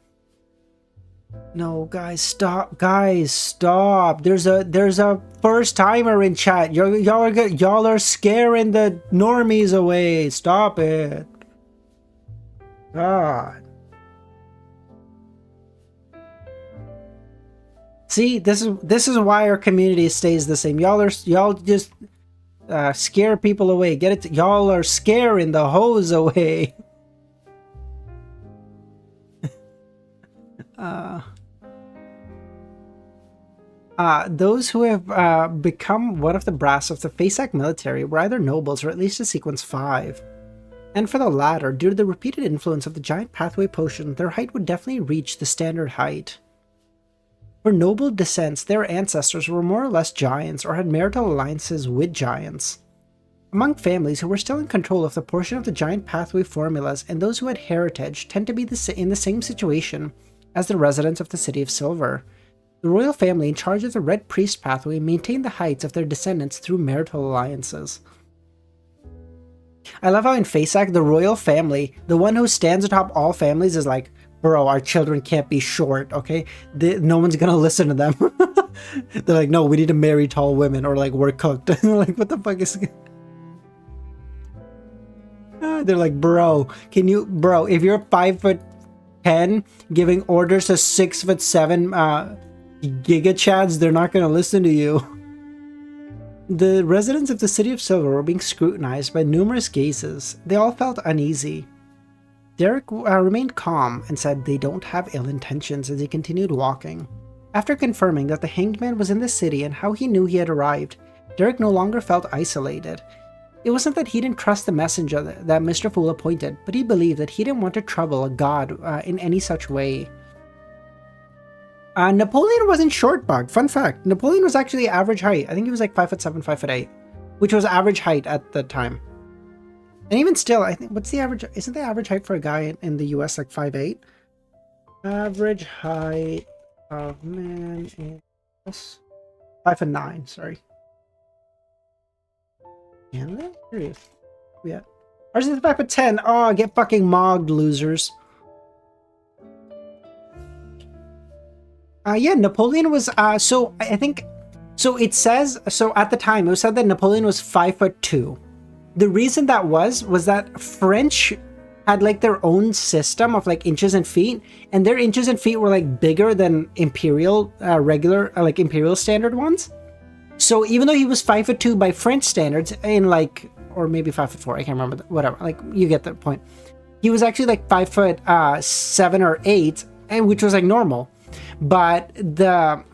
Speaker 1: No, guys, stop! Guys, stop! There's a first timer in chat. Y'all are scaring the normies away. Stop it! God. See, this is why our community stays the same. Y'all just scare people away. Get it? Y'all are scaring the hoes away. Those who have become one of the brass of the Fasak military were either nobles or at least a sequence 5. And for the latter, due to the repeated influence of the giant pathway potion, their height would definitely reach the standard height. For noble descents, their ancestors were more or less giants or had marital alliances with giants. Among families who were still in control of the portion of the giant pathway formulas and those who had heritage tend to be in the same situation as the residents of the City of Silver. The royal family in charge of the Red Priest pathway maintained the heights of their descendants through marital alliances. I love how in Fasak, the royal family, the one who stands atop all families, is like, bro, our children can't be short, okay? No one's gonna listen to them. They're like, no, we need to marry tall women or like we're cooked. Like, what the fuck is... They're like, bro, if you're 5'10", giving orders to 6'7", Giga Chads, they're not gonna listen to you. The residents of the City of Silver were being scrutinized by numerous gazes. They all felt uneasy. Derek remained calm and said they don't have ill intentions as he continued walking. After confirming that the hanged man was in the city and how he knew he had arrived, Derek no longer felt isolated. It wasn't that he didn't trust the messenger that Mr. Fool appointed, but he believed that he didn't want to trouble a god in any such way. Napoleon wasn't short, Bug. Fun fact, Napoleon was actually average height. I think he was like 5'7", 5'8", which was average height at the time. And even still, I think, what's the average? Isn't the average height for a guy in the US like 5'8"? Average height of man is 5'9", sorry. Canada? Serious. Yeah. Ours is 5'10". Oh, get fucking mogged, losers. Yeah, Napoleon was, so I think, so it says, so at the time, it was said that Napoleon was 5'2". The reason that was that French had like their own system of like inches and feet, and their inches and feet were like bigger than imperial, regular, like imperial standard ones. So even though he was 5'2" by French standards, in like, or maybe 5'4", I can't remember, whatever, like you get the point. He was actually like 5'7" or 8", and which was like normal. But the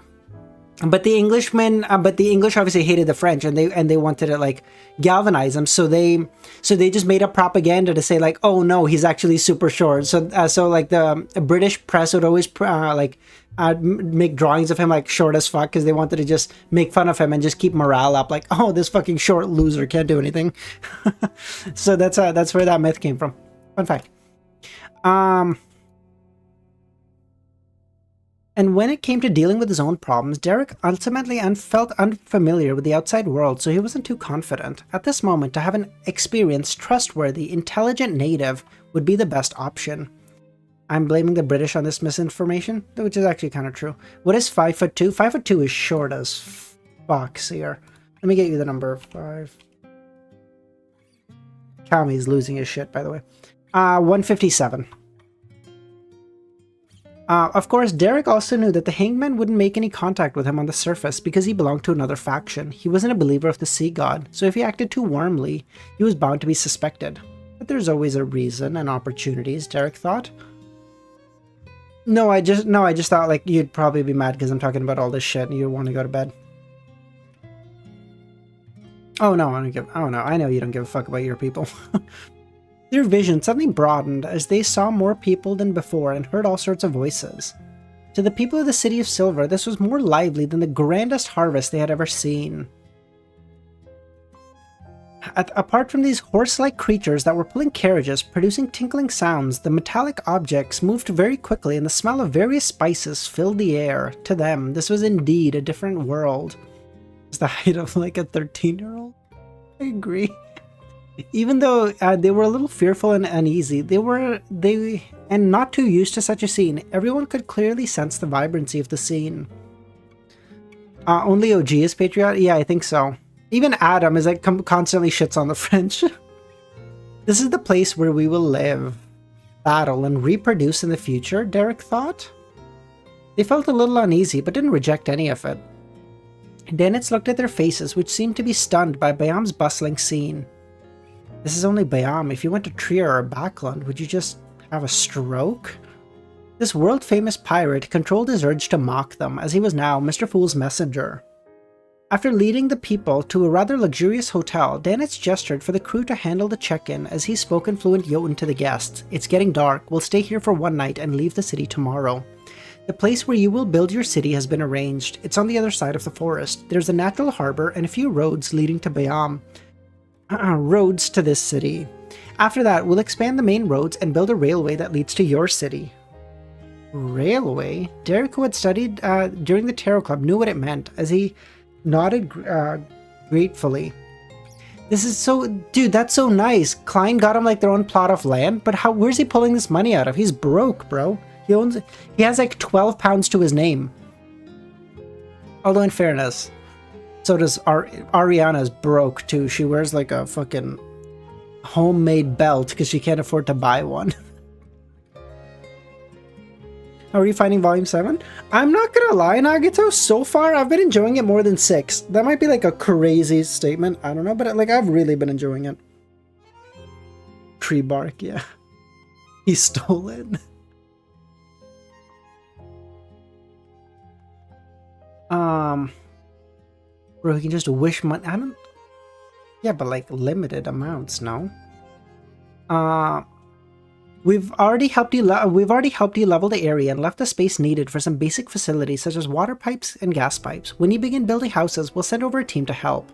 Speaker 1: Englishmen, but the English obviously hated the French, and they wanted to like galvanize them. So they just made up propaganda to say like, oh no, he's actually super short. So like the British press would always make drawings of him like short as fuck because they wanted to just make fun of him and just keep morale up. Like, oh, this fucking short loser can't do anything. So that's where that myth came from. Fun fact. And when it came to dealing with his own problems, Derek ultimately felt unfamiliar with the outside world, so he wasn't too confident. At this moment, to have an experienced, trustworthy, intelligent native would be the best option. I'm blaming the British on this misinformation, which is actually kind of true. What is 5'2"? 5'2" is short as fuck here. Let me get you the number 5. Kami's losing his shit, by the way. 157. Of course, Derek also knew that the Hangman wouldn't make any contact with him on the surface because he belonged to another faction. He wasn't a believer of the sea god, so if he acted too warmly, he was bound to be suspected. But there's always a reason and opportunities, Derek thought. No, I just thought like you'd probably be mad because I'm talking about all this shit and you want to go to bed. Oh no, I know you don't give a fuck about your people. Their vision suddenly broadened as they saw more people than before and heard all sorts of voices. To the people of the City of Silver, this was more lively than the grandest harvest they had ever seen. Apart from these horse-like creatures that were pulling carriages, producing tinkling sounds, the metallic objects moved very quickly and the smell of various spices filled the air. To them, this was indeed a different world. It's the height of like a 13-year-old. I agree. Even though they were a little fearful and uneasy, and not too used to such a scene, everyone could clearly sense the vibrancy of the scene. Only OG is patriotic? Yeah, I think so. Even Adam is like constantly shits on the French. This is the place where we will live, battle, and reproduce in the future, Derek thought. They felt a little uneasy, but didn't reject any of it. Dennett's looked at their faces, which seemed to be stunned by Bayam's bustling scene. This is only Bayam. If you went to Trier or Backlund, would you just have a stroke? This world-famous pirate controlled his urge to mock them, as he was now Mr. Fool's messenger. After leading the people to a rather luxurious hotel, Danitz gestured for the crew to handle the check-in as he spoke in fluent Jotun to the guests. It's getting dark. We'll stay here for one night and leave the city tomorrow. The place where you will build your city has been arranged. It's on the other side of the forest. There's a natural harbor and a few roads leading to Bayam. Roads to this city. After that, we'll expand the main roads and build a railway that leads to your city. Railway? Derek, who had studied during the Tarot Club, knew what it meant as he nodded gratefully. This is so... Dude, that's so nice. Klein got him like their own plot of land, but where's he pulling this money out of? He's broke, bro. He has like 12 pounds to his name. Although in fairness, so does Ariana's broke too. She wears like a fucking homemade belt because she can't afford to buy one. How are you finding Volume 7? I'm not gonna lie, Nagito, so far I've been enjoying it more than 6. That might be like a crazy statement, I don't know, but like I've really been enjoying it. Tree bark, yeah. He stole it. Bro, he can just wish money. I don't... Yeah, but like limited amounts, no? We've already helped you level the area and left the space needed for some basic facilities such as water pipes and gas pipes. When you begin building houses, we'll send over a team to help.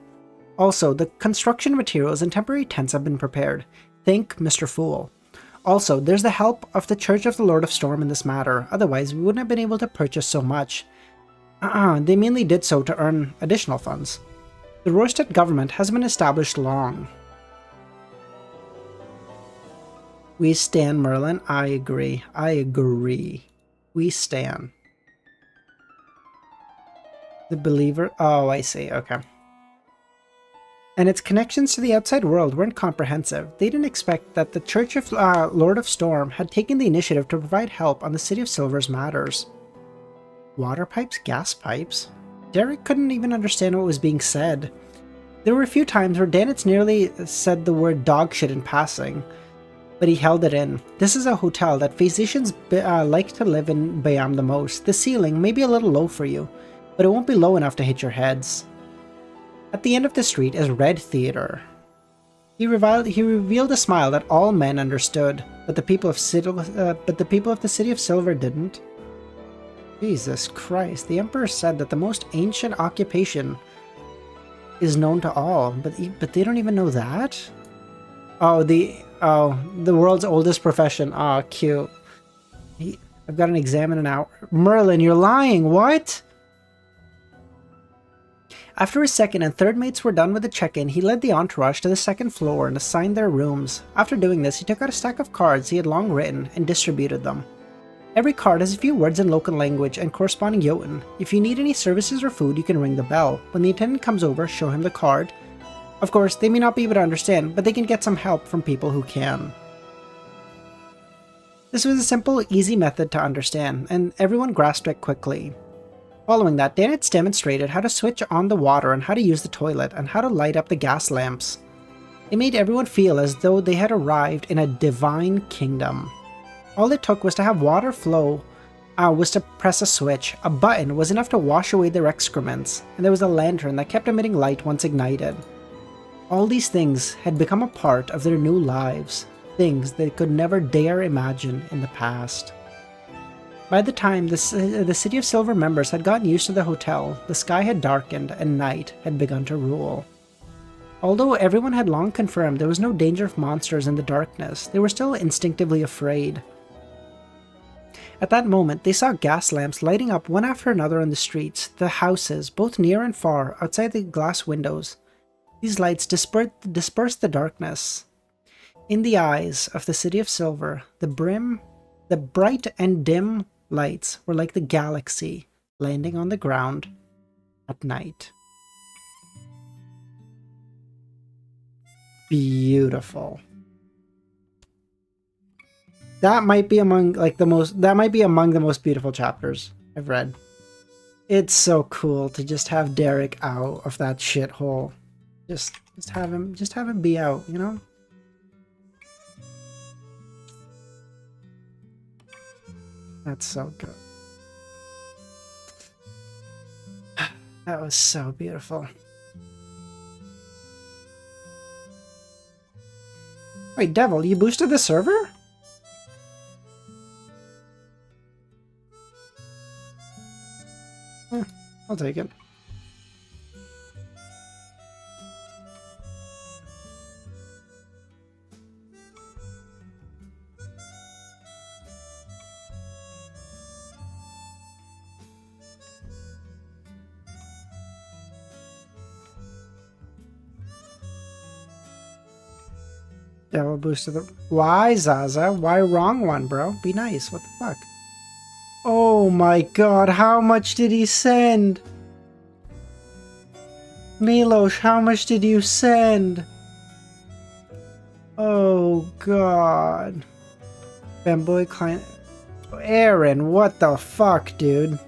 Speaker 1: Also, the construction materials and temporary tents have been prepared. Thank Mr. Fool. Also, there's the help of the Church of the Lord of Storm in this matter. Otherwise, we wouldn't have been able to purchase so much. They mainly did so to earn additional funds. The Roystead government hasn't been established long. We stand, Merlin. I agree. I agree. We stand. The believer... Oh, I see. Okay. And its connections to the outside world weren't comprehensive. They didn't expect that the Church of Lord of Storm had taken the initiative to provide help on the City of Silver's matters. Water pipes? Gas pipes? Derek couldn't even understand what was being said. There were a few times where Danitz nearly said the word dog shit in passing. but he held it in. This is a hotel that physicians like to live in Bayam the most. The ceiling may be a little low for you, but it won't be low enough to hit your heads. At the end of the street is Red Theater. He revealed a smile that all men understood, but the people of the City of Silver didn't. Jesus Christ, the Emperor said that the most ancient occupation is known to all, but they don't even know that? The world's oldest profession. Oh, cute. I've got an exam in an hour. Merlin, you're lying, what? After his second and third mates were done with the check-in, he led the entourage to the second floor and assigned their rooms. After doing this, he took out a stack of cards he had long written and distributed them. Every card has a few words in local language and corresponding Jotun. If you need any services or food, you can ring the bell. When the attendant comes over, show him the card. Of course, they may not be able to understand, but they can get some help from people who can. This was a simple, easy method to understand, and everyone grasped it quickly. Following that, Danitz demonstrated how to switch on the water and how to use the toilet and how to light up the gas lamps. It made everyone feel as though they had arrived in a divine kingdom. All it took was to have water flow, was to press a switch. A button was enough to wash away their excrements, and there was a lantern that kept emitting light once ignited. All these things had become a part of their new lives, things they could never dare imagine in the past. By the time the City of Silver members had gotten used to the hotel, the sky had darkened and night had begun to rule. Although everyone had long confirmed there was no danger of monsters in the darkness, they were still instinctively afraid. At that moment, they saw gas lamps lighting up one after another on the streets, the houses, both near and far, outside the glass windows. These lights dispersed the darkness. In the eyes of the City of Silver, the bright and dim lights were like the galaxy landing on the ground at night. Beautiful. That might be among the most beautiful chapters I've read. It's so cool to just have Derek out of that shithole. Just have him be out, you know? That's so good. That was so beautiful. Wait, Devil, you boosted the server? I'll take it. Devil boosted the... Why, Zaza? Why wrong one, bro? Be nice. What the fuck? Oh my god, how much did he send? Milosh, how much did you send? Oh god. Fanboy Klein... Aaron, what the fuck, dude?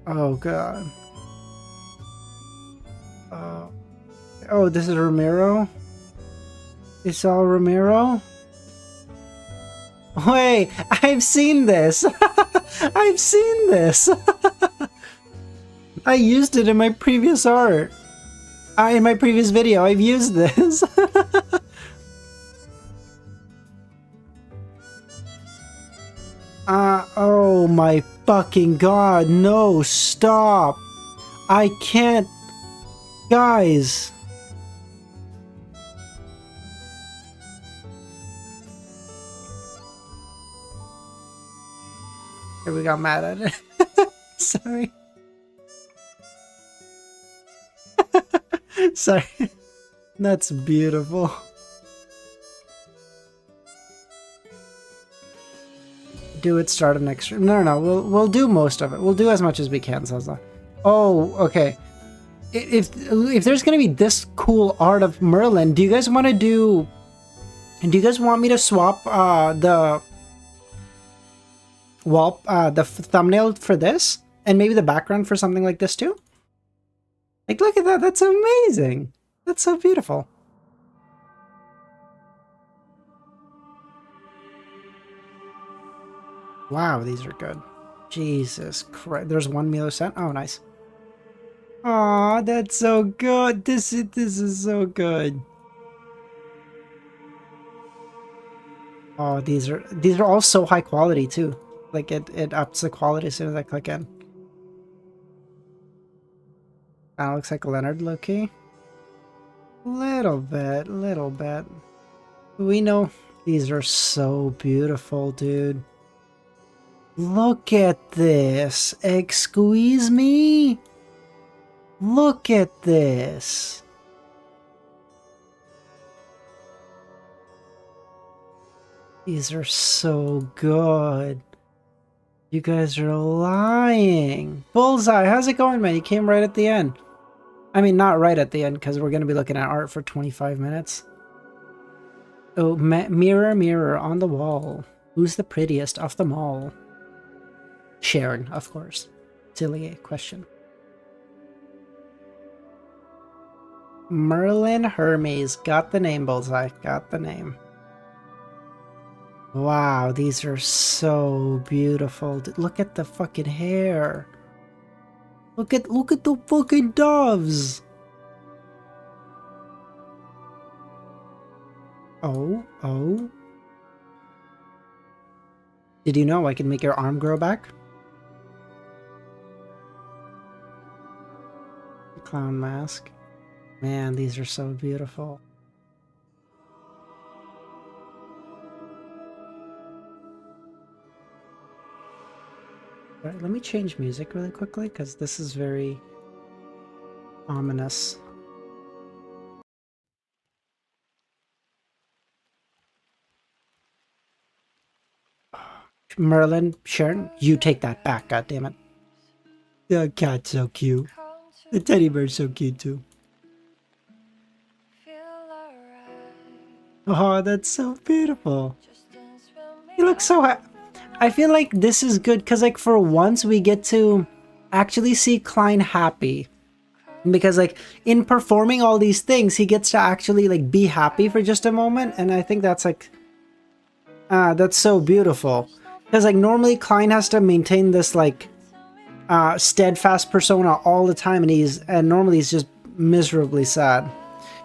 Speaker 1: Oh god. Oh, this is Ramiro? It's all Ramiro? Wait, I've seen this! I've seen this! I used it in my previous art. In my previous video, I've used this. Oh my fucking god, no, stop! I can't... Guys... Here, we got mad at it. Sorry. Sorry. That's beautiful. Do it start of next stream. No. We'll do most of it. We'll do as much as we can, Zaza. Oh, okay. If there's gonna be this cool art of Merlin, do you guys want to do? And do you guys want me to swap the wall, the thumbnail for this, and maybe the background for something like this too? Like, look at that. That's amazing. That's so beautiful. Wow, these are good. Jesus Christ. There's 1 millicent. Oh, nice. Aw, that's so good. This is so good. Oh, these are all so high quality too. Like it ups the quality as soon as I click in. That looks like Leonard Loki. Little bit, little bit. We know these are so beautiful, dude. Look at this. Excuse me? Look at this. These are so good. You guys are lying. Bullseye, how's it going, man? You came right at the end. I mean, not right at the end, because we're going to be looking at art for 25 minutes. Oh, mirror, mirror on the wall. Who's the prettiest of them all? Sharon, of course. Silly question. Merlin Hermes. Got the name, Bullseye. Got the name. Wow, these are so beautiful. Look at the fucking hair. Look at the fucking doves. Oh. Did you know I can make your arm grow back? Clown mask. Man, these are so beautiful. All right, let me change music really quickly because this is very ominous. Merlin, Sharon, you take that back, goddammit. The cat's so cute. The teddy bear's so cute too. Oh, that's so beautiful. You look so I feel like this is good because, like, for once we get to actually see Klein happy. Because, like, in performing all these things, he gets to actually, like, be happy for just a moment. And I think that's, like, that's so beautiful. Because, like, normally Klein has to maintain this, like, steadfast persona all the time. And normally he's just miserably sad.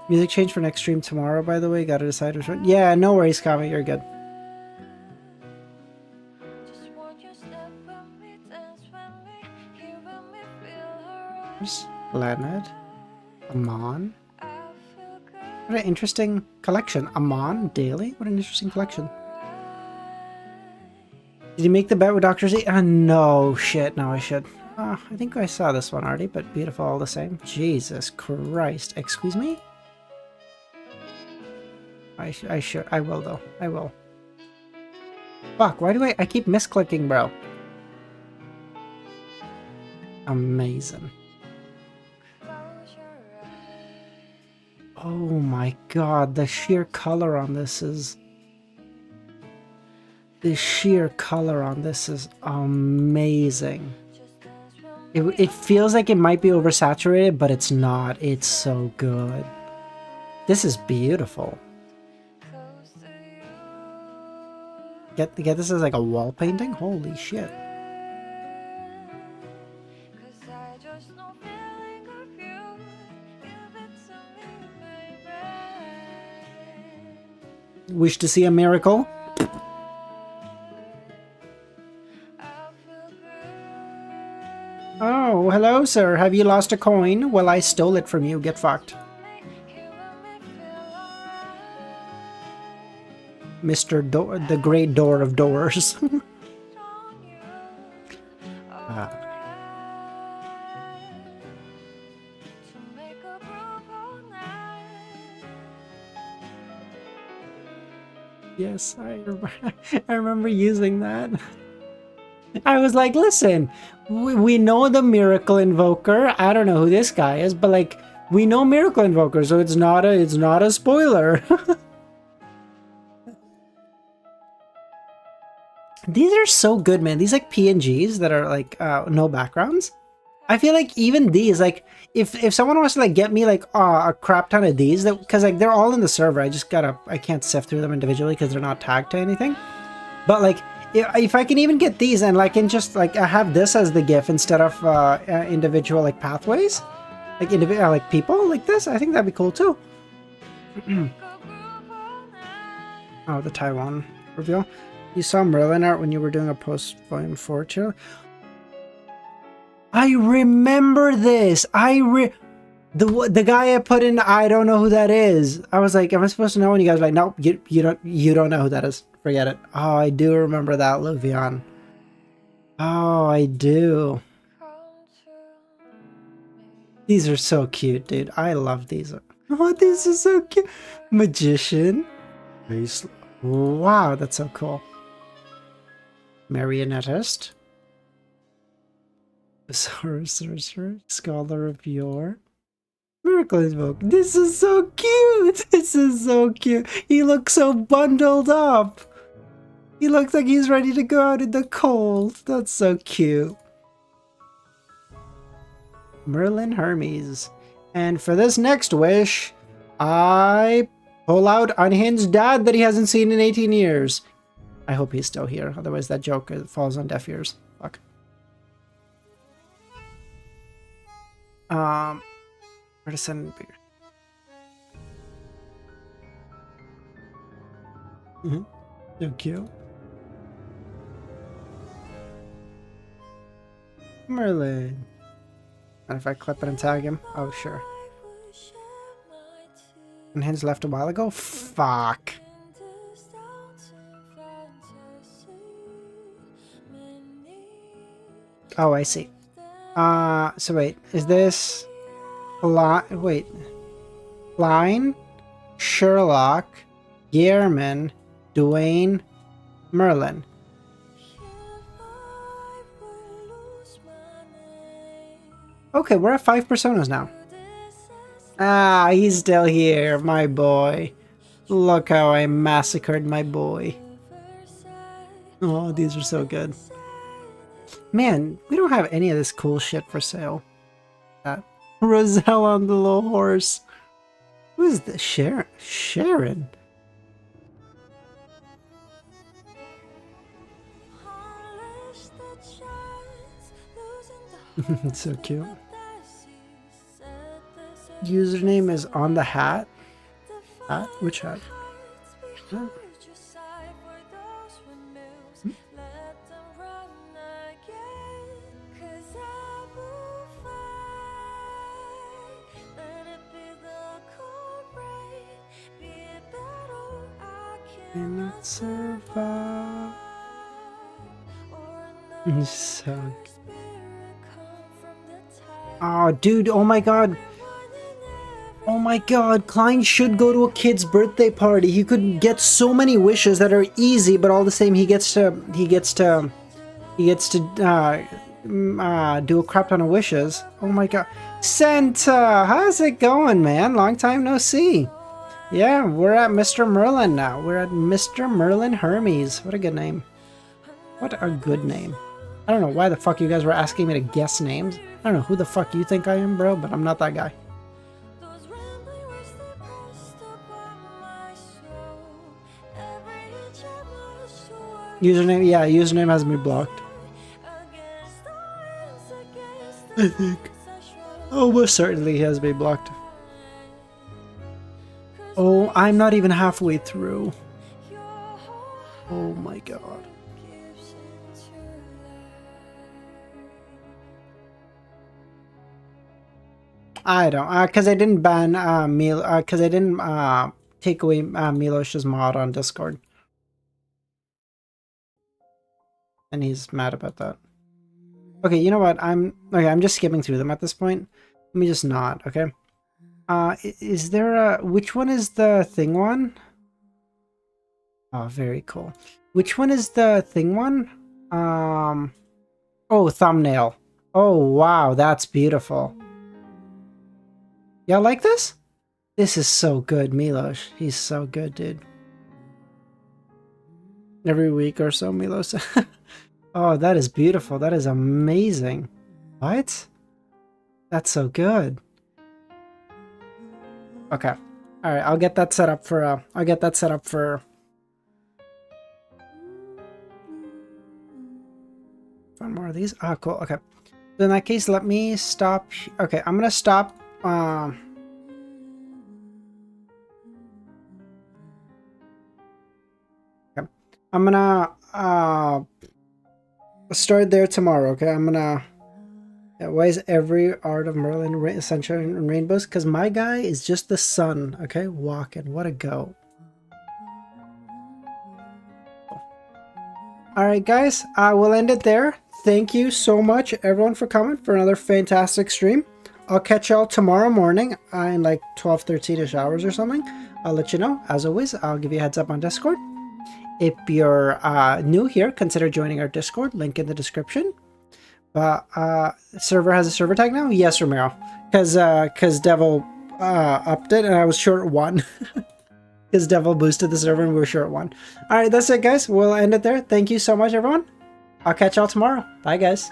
Speaker 1: Music change for next stream tomorrow, by the way. Gotta decide which one. Yeah, no worries, Kami. You're good. Leonard. Amon. What an interesting collection. Amon Daily? What an interesting collection. Did you make the bet with Dr. Z? No, shit. No, I should. I think I saw this one already, but beautiful all the same. Jesus Christ. Excuse me? I should. I will, though. I will. Fuck, why do I keep misclicking, bro? Amazing. Oh my god, the sheer color on this is... The sheer color on this is amazing. It feels like it might be oversaturated, but it's not. It's so good. This is beautiful. Get this as like a wall painting? Holy shit. Wish to see a miracle? Oh, hello, sir. Have you lost a coin? Well, I stole it from you. Get fucked. Mr. The Great Door of Doors. Yes, I remember using that. I was like, listen, we know the Miracle Invoker. I don't know who this guy is, but like, we know Miracle Invoker, so it's not a spoiler. These are so good, man. These like PNGs that are like no backgrounds. I feel like even these, like, if someone wants to like get me like a crap ton of these, that because like they're all in the server, I can't sift through them individually because they're not tagged to anything. But like, If I can even get these and like, and just like have this as the GIF instead of individual like pathways, like individual like people like this, I think that'd be cool too. Oh, the Taiwan reveal. You saw Merlin art when you were doing a post volume 4 too. I remember this. The guy I put in. I don't know who that is. I was like, am I supposed to know? And you guys were like, nope, you don't know who that is. Forget it. Oh, I do remember that, Luvian. Oh, I do. These are so cute, dude. I love these. Oh, this is so cute. Magician. Wow, that's so cool. Marionettist. Sorcerer. Scholar of Yore. Miracle Book. This is so cute. This is so cute. He looks so bundled up. He looks like he's ready to go out in the cold. That's so cute. Merlin Hermes. And for this next wish, I pull out Unhinged Dad that he hasn't seen in 18 years. I hope he's still here. Otherwise that joke falls on deaf ears. Fuck. Where to send bigger? So cute. Merlin. And if I clip it and tag him? Oh, sure. And Hinge left a while ago? Fuck. Oh, I see. So wait, is this... wait. Klein, Sherlock, Gehrman, Dwayne, Merlin. Okay, we're at 5 personas now. Ah, he's still here, my boy. Look how I massacred my boy. Oh, these are so good. Man, we don't have any of this cool shit for sale. Roselle on the little horse. Who is this? Sharon? It's so cute. Username is on the hat. Hat? Which hat? Oh. Cannot survive. So. Oh, dude! Oh my god! Oh my god! Klein should go to a kid's birthday party. He could get so many wishes that are easy, but all the same, he gets to do a crap ton of wishes. Oh my god, Santa! How's it going, man? Long time no see. Yeah, we're at Mr. Merlin now. We're at Mr. Merlin Hermes. What a good name. What a good name. I don't know why the fuck you guys were asking me to guess names. I don't know who the fuck you think I am, bro, but I'm not that guy. Username? Yeah, username has me blocked. I think. Almost certainly he has me blocked. Oh, I'm not even halfway through. Oh my god. I don't, cause I didn't ban cause I didn't take away Milosh's mod on Discord, and he's mad about that. Okay, you know what? I'm just skipping through them at this point. Let me just not. Okay. Is there a... Which one is the thing one? Oh, very cool. Which one is the thing one? Oh, thumbnail. Oh, wow, that's beautiful. Y'all like this? This is so good, Milosh. He's so good, dude. Every week or so, Milosh. Oh, that is beautiful. That is amazing. What? That's so good. Okay. All right, I'll get that set up for One more of these. Ah, cool. Okay. So in that case, let me stop. Okay, I'm gonna stop. Okay. I'm gonna start there tomorrow. Okay, I'm gonna. Yeah, why is every art of Merlin sunshine and rainbows? Because my guy is just the sun. Okay, walking. What a go. All right, guys. We'll end it there. Thank you so much, everyone, for coming for another fantastic stream. I'll catch y'all tomorrow morning in like 12, 13-ish hours or something. I'll let you know. As always, I'll give you a heads up on Discord. If you're new here, consider joining our Discord. Link in the description. Server has a server tag now? Yes, Romero. Because Devil upped it and I was short 1. Because Devil boosted the server and we were short 1. Alright, that's it, guys. We'll end it there. Thank you so much, everyone. I'll catch y'all tomorrow. Bye, guys.